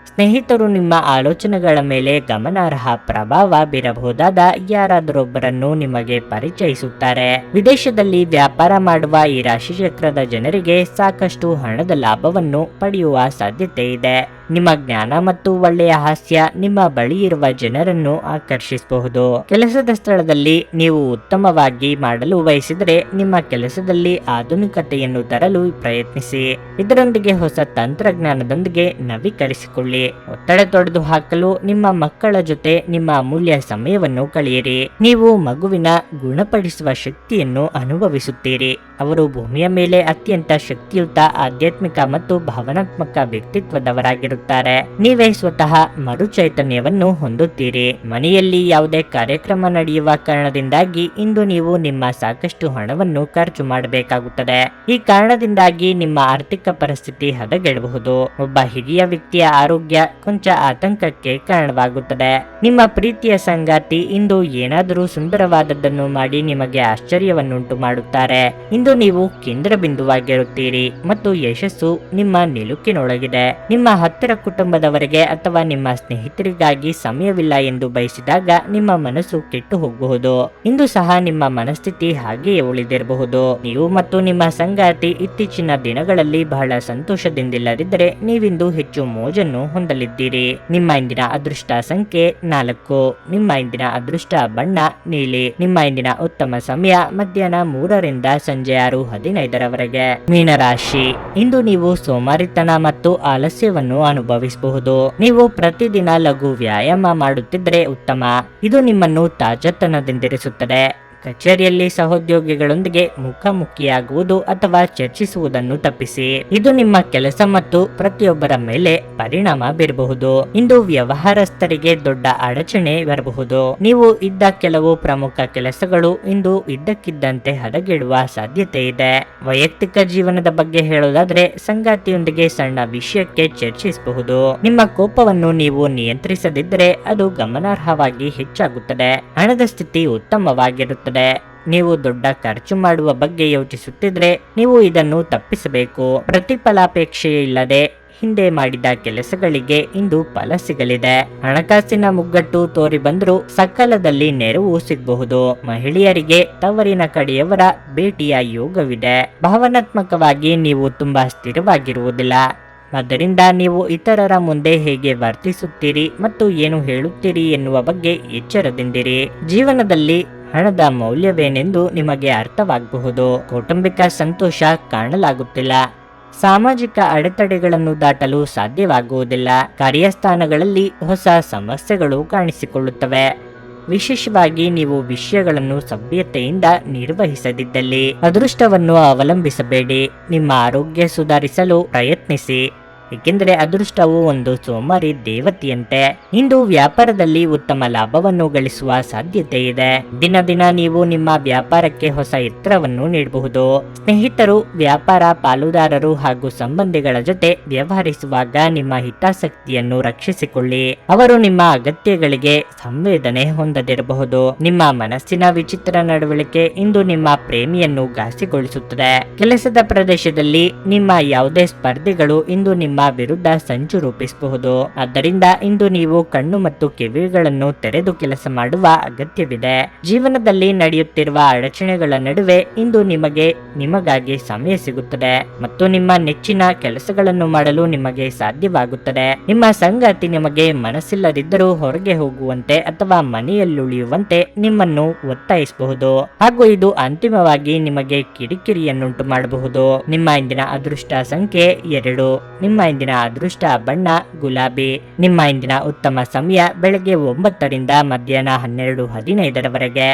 ಸ್ನೇಹಿತರು ನಿಮ್ಮ ಆಲೋಚನೆಗಳ ಮೇಲೆ ಗಮನಾರ್ಹ ಪ್ರಭಾವ ಬೀರಬಹುದಾದ ಯಾರಾದರೊಬ್ಬರನ್ನು ನಿಮಗೆ ಪರಿಚಯಿಸುತ್ತಾರೆ. ವಿದೇಶದಲ್ಲಿ ವ್ಯಾಪಾರ ಮಾಡುವ ಈ ರಾಶಿಚಕ್ರದ ಜನರಿಗೆ ಸಾಕಷ್ಟು ಹಣದ ಲಾಭವನ್ನು ಪಡೆಯುವ ಸಾಧ್ಯತೆ ಇದೆ. ನಿಮ್ಮ ಜ್ಞಾನ ಮತ್ತು ಒಳ್ಳೆಯ ಹಾಸ್ಯ ನಿಮ್ಮ ಬಳಿ ಇರುವ ಜನರನ್ನು ಆಕರ್ಷಿಸಬಹುದು. ಕೆಲಸದ ಸ್ಥಳದಲ್ಲಿ ನೀವು ಉತ್ತಮವಾಗಿ ಮಾಡಲು ಬಯಸಿದರೆ ನಿಮ್ಮ ಕೆಲಸದಲ್ಲಿ ಆಧುನಿಕತೆಯನ್ನು ತರಲು ಪ್ರಯತ್ನಿಸಿ. ಇದರೊಂದಿಗೆ ಹೊಸ ತಂತ್ರಜ್ಞಾನದೊಂದಿಗೆ ನವೀಕರಿಸಿಕೊಳ್ಳಿ. ಒತ್ತಡ ತೊಡೆದು ಹಾಕಲು ನಿಮ್ಮ ಮಕ್ಕಳ ಜೊತೆ ನಿಮ್ಮ ಅಮೂಲ್ಯ ಸಮಯವನ್ನು ಕಳೆಯಿರಿ. ನೀವು ಮಗುವಿನ ಗುಣಪಡಿಸುವ ಶಕ್ತಿಯನ್ನು ಅನುಭವಿಸುತ್ತೀರಿ. ಅವರು ಭೂಮಿಯ ಮೇಲೆ ಅತ್ಯಂತ ಶಕ್ತಿಯುತ ಆಧ್ಯಾತ್ಮಿಕ ಮತ್ತು ಭಾವನಾತ್ಮಕ ವ್ಯಕ್ತಿತ್ವದವರಾಗಿರುತ್ತಾರೆ. ನೀವೇ ಸ್ವತಃ ಮರುಚೈತನ್ಯವನ್ನು ಹೊಂದುತ್ತೀರಿ. ಮನೆಯಲ್ಲಿ ಯಾವುದೇ ಕಾರ್ಯಕ್ರಮ ನಡೆಯುವ ಕಾರಣದಿಂದಾಗಿ ಇಂದು ನೀವು ನಿಮ್ಮ ಸಾಕಷ್ಟು ಹಣವನ್ನು ಖರ್ಚು ಮಾಡಬೇಕಾಗುತ್ತದೆ. ಈ ಕಾರಣದಿಂದಾಗಿ ನಿಮ್ಮ ಆರ್ಥಿಕ ಪರಿಸ್ಥಿತಿ ಹದಗೆಡಬಹುದು. ಒಬ್ಬ ಹಿರಿಯ ವ್ಯಕ್ತಿಯ ಆರೋಗ್ಯ ಕೊಂಚ ಆತಂಕಕ್ಕೆ ಕಾರಣವಾಗುತ್ತದೆ. ನಿಮ್ಮ ಪ್ರೀತಿಯ ಸಂಗಾತಿ ಇಂದು ಏನಾದರೂ ಸುಂದರವಾದದ್ದನ್ನು ಮಾಡಿ ನಿಮಗೆ ಆಶ್ಚರ್ಯವನ್ನುಂಟು ಮಾಡುತ್ತಾರೆ. ಇಂದು ನೀವು ಕೇಂದ್ರ ಬಿಂದುವಾಗಿರುತ್ತೀರಿ ಮತ್ತು ಯಶಸ್ಸು ನಿಮ್ಮ ನಿಲುಕಿನೊಳಗಿದೆ. ನಿಮ್ಮ ಹತ್ತಿರ ಕುಟುಂಬದವರಿಗೆ ಅಥವಾ ನಿಮ್ಮ ಸ್ನೇಹಿತರಿಗಾಗಿ ಸಮಯವಿಲ್ಲ ಎಂದು ಬಯಸಿದಾಗ ನಿಮ್ಮ ಮನಸ್ಸು ಕೆಟ್ಟು ಹೋಗಬಹುದು. ಇಂದು ಸಹ ನಿಮ್ಮ ಮನಸ್ಥಿತಿ ಹಾಗೆಯೇ ಉಳಿದಿರಬಹುದು. ನೀವು ಮತ್ತು ನಿಮ್ಮ ಸಂಗಾತಿ ಇತ್ತೀಚಿನ ದಿನಗಳಲ್ಲಿ ಬಹಳ ಸಂತೋಷದಿಂದಿಲ್ಲದಿದ್ದರೆ ನೀವಿಂದು ಹೆಚ್ಚು ಮೋಜನ್ನು ಹೊಂದಲಿದ್ದೀರಿ. ನಿಮ್ಮ ಇಂದಿನ ಅದೃಷ್ಟ ಸಂಖ್ಯೆ 4. ನಿಮ್ಮ ಇಂದಿನ ಅದೃಷ್ಟ ಬಣ್ಣ ನೀಲಿ. ನಿಮ್ಮ ಇಂದಿನ ಉತ್ತಮ ಸಮಯ ಮಧ್ಯಾಹ್ನ 3ರಿಂದ ಸಂಜೆ 6:15ರವರೆಗೆ. ಮೀನರಾಶಿ. ಇಂದು ನೀವು ಸೋಮಾರಿತನ ಮತ್ತು ಆಲಸ್ಯವನ್ನು ಅನುಭವಿಸಬಹುದು. ನೀವು ಪ್ರತಿದಿನ ಲಘು ವ್ಯಾಯಾಮ ಮಾಡುತ್ತಿದ್ದರೆ ಉತ್ತಮ. ಇದು ನಿಮ್ಮನ್ನು ತಾಜಾತನದಿಂದಿರಿಸುತ್ತದೆ. ಕಚೇರಿಯಲ್ಲಿ ಸಹೋದ್ಯೋಗಿಗಳೊಂದಿಗೆ ಮುಖಾಮುಖಿಯಾಗುವುದು ಅಥವಾ ಚರ್ಚಿಸುವುದನ್ನು ತಪ್ಪಿಸಿ. ಇದು ನಿಮ್ಮ ಕೆಲಸ ಮತ್ತು ಪ್ರತಿಯೊಬ್ಬರ ಮೇಲೆ ಪರಿಣಾಮ ಬೀರಬಹುದು. ಇಂದು ವ್ಯವಹಾರಸ್ಥರಿಗೆ ದೊಡ್ಡ ಅಡಚಣೆ ಬರಬಹುದು. ನೀವು ಇದ್ದ ಕೆಲವು ಪ್ರಮುಖ ಕೆಲಸಗಳು ಇಂದು ಇದ್ದಕ್ಕಿದ್ದಂತೆ ಹದಗೆಡುವ ಸಾಧ್ಯತೆ ಇದೆ. ವೈಯಕ್ತಿಕ ಜೀವನದ ಬಗ್ಗೆ ಹೇಳೋದಾದ್ರೆ ಸಂಗಾತಿಯೊಂದಿಗೆ ಸಣ್ಣ ವಿಷಯಕ್ಕೆ ಚರ್ಚಿಸಬಹುದು. ನಿಮ್ಮ ಕೋಪವನ್ನು ನೀವು ನಿಯಂತ್ರಿಸದಿದ್ದರೆ ಅದು ಗಮನಾರ್ಹವಾಗಿ ಹೆಚ್ಚಾಗುತ್ತದೆ. ಹಣದ ಸ್ಥಿತಿ ಉತ್ತಮವಾಗಿರುತ್ತದೆ. ನೀವು ದೊಡ್ಡ ಖರ್ಚು ಮಾಡುವ ಬಗ್ಗೆ ಯೋಚಿಸುತ್ತಿದ್ರೆ ನೀವು ಇದನ್ನು ತಪ್ಪಿಸಬೇಕು. ಪ್ರತಿಫಲಾಪೇಕ್ಷೆ ಇಲ್ಲದೆ ಹಿಂದೆ ಮಾಡಿದ ಕೆಲಸಗಳಿಗೆ ಇಂದು ಫಲ ಸಿಗಲಿದೆ. ಹಣಕಾಸಿನ ಮುಗ್ಗಟ್ಟು ತೋರಿ ಬಂದರೂ ಸಕಾಲದಲ್ಲಿ ನೆರವು ಸಿಗಬಹುದು. ಮಹಿಳೆಯರಿಗೆ ತವರಿನ ಕಡೆಯವರ ಭೇಟಿಯ ಯೋಗವಿದೆ. ಭಾವನಾತ್ಮಕವಾಗಿ ನೀವು ತುಂಬಾ ಸ್ಥಿರವಾಗಿರುವುದಿಲ್ಲ. ಆದ್ದರಿಂದ ನೀವು ಇತರರ ಮುಂದೆ ಹೇಗೆ ವರ್ತಿಸುತ್ತೀರಿ ಮತ್ತು ಏನು ಹೇಳುತ್ತೀರಿ ಎನ್ನುವ ಬಗ್ಗೆ ಎಚ್ಚರದಿಂದಿರಿ. ಜೀವನದಲ್ಲಿ ಹಣದ ಮೌಲ್ಯವೇನೆಂದು ನಿಮಗೆ ಅರ್ಥವಾಗಬಹುದು. ಕೌಟುಂಬಿಕ ಸಂತೋಷ ಕಾಣಲಾಗುತ್ತಿಲ್ಲ. ಸಾಮಾಜಿಕ ಅಡೆತಡೆಗಳನ್ನು ದಾಟಲು ಸಾಧ್ಯವಾಗುವುದಿಲ್ಲ. ಕಾರ್ಯಸ್ಥಾನಗಳಲ್ಲಿ ಹೊಸ ಸಮಸ್ಯೆಗಳು ಕಾಣಿಸಿಕೊಳ್ಳುತ್ತವೆ. ವಿಶೇಷವಾಗಿ ನೀವು ವಿಷಯಗಳನ್ನು ಸಭ್ಯತೆಯಿಂದ ನಿರ್ವಹಿಸದಿದ್ದಲ್ಲಿ. ಅದೃಷ್ಟವನ್ನು ಅವಲಂಬಿಸಬೇಡಿ. ನಿಮ್ಮ ಆರೋಗ್ಯ ಸುಧಾರಿಸಲು ಪ್ರಯತ್ನಿಸಿ, ಏಕೆಂದರೆ ಅದೃಷ್ಟವು ಒಂದು ಸೋಮಾರಿ ದೇವತೆಯಂತೆ. ಇಂದು ವ್ಯಾಪಾರದಲ್ಲಿ ಉತ್ತಮ ಲಾಭವನ್ನು ಗಳಿಸುವ ಸಾಧ್ಯತೆ ಇದೆ. ದಿನ ದಿನ ನೀವು ನಿಮ್ಮ ವ್ಯಾಪಾರಕ್ಕೆ ಹೊಸ ಎತ್ತರವನ್ನು ನೀಡಬಹುದು. ಸ್ನೇಹಿತರು, ವ್ಯಾಪಾರ ಪಾಲುದಾರರು ಹಾಗೂ ಸಂಬಂಧಿಗಳ ಜೊತೆ ವ್ಯವಹರಿಸುವಾಗ ನಿಮ್ಮ ಹಿತಾಸಕ್ತಿಯನ್ನು ರಕ್ಷಿಸಿಕೊಳ್ಳಿ. ಅವರು ನಿಮ್ಮ ಅಗತ್ಯಗಳಿಗೆ ಸಂವೇದನೆ ಹೊಂದದಿರಬಹುದು. ನಿಮ್ಮ ಮನಸ್ಸಿನ ವಿಚಿತ್ರ ನಡವಳಿಕೆ ಇಂದು ನಿಮ್ಮ ಪ್ರೇಮಿಯನ್ನು ಘಾಸಿಗೊಳಿಸುತ್ತದೆ. ಕೆಲಸದ ಪ್ರದೇಶದಲ್ಲಿ ನಿಮ್ಮ ಯಾವುದೇ ಸ್ಪರ್ಧಿಗಳು ಇಂದು ನಿಮ್ಮ ವಿರುದ್ಧ ಸಂಚು ರೂಪಿಸಬಹುದು. ಆದ್ದರಿಂದ ಇಂದು ನೀವು ಕಣ್ಣು ಮತ್ತು ಕಿವಿಗಳನ್ನು ತೆರೆದು ಕೆಲಸ ಮಾಡುವ ಅಗತ್ಯವಿದೆ. ಜೀವನದಲ್ಲಿ ನಡೆಯುತ್ತಿರುವ ಅಡಚಣೆಗಳ ನಡುವೆ ಇಂದು ನಿಮಗಾಗಿ ಸಮಯ ಸಿಗುತ್ತದೆ ಮತ್ತು ನಿಮ್ಮ ನೆಚ್ಚಿನ ಕೆಲಸಗಳನ್ನು ಮಾಡಲು ನಿಮಗೆ ಸಾಧ್ಯವಾಗುತ್ತದೆ. ನಿಮ್ಮ ಸಂಗಾತಿ ನಿಮಗೆ ಮನಸ್ಸಿಲ್ಲದಿದ್ದರೂ ಹೊರಗೆ ಹೋಗುವಂತೆ ಅಥವಾ ಮನೆಯಲ್ಲುಳಿಯುವಂತೆ ನಿಮ್ಮನ್ನು ಒತ್ತಾಯಿಸಬಹುದು ಹಾಗೂ ಇದು ಅಂತಿಮವಾಗಿ ನಿಮಗೆ ಕಿರಿಕಿರಿಯನ್ನುಂಟು ಮಾಡಬಹುದು. ನಿಮ್ಮ ಇಂದಿನ ಅದೃಷ್ಟ ಸಂಖ್ಯೆ 2. ನಿಮ್ಮ ಇಂದಿನ ಅದೃಷ್ಟ ಬಣ್ಣ ಗುಲಾಬಿ. ನಿಮ್ಮ ಇಂದಿನ ಉತ್ತಮ ಸಮಯ ಬೆಳಗ್ಗೆ 9 ರಿಂದ ಮಧ್ಯಾಹ್ನ 12:15 ರವರೆಗೆ.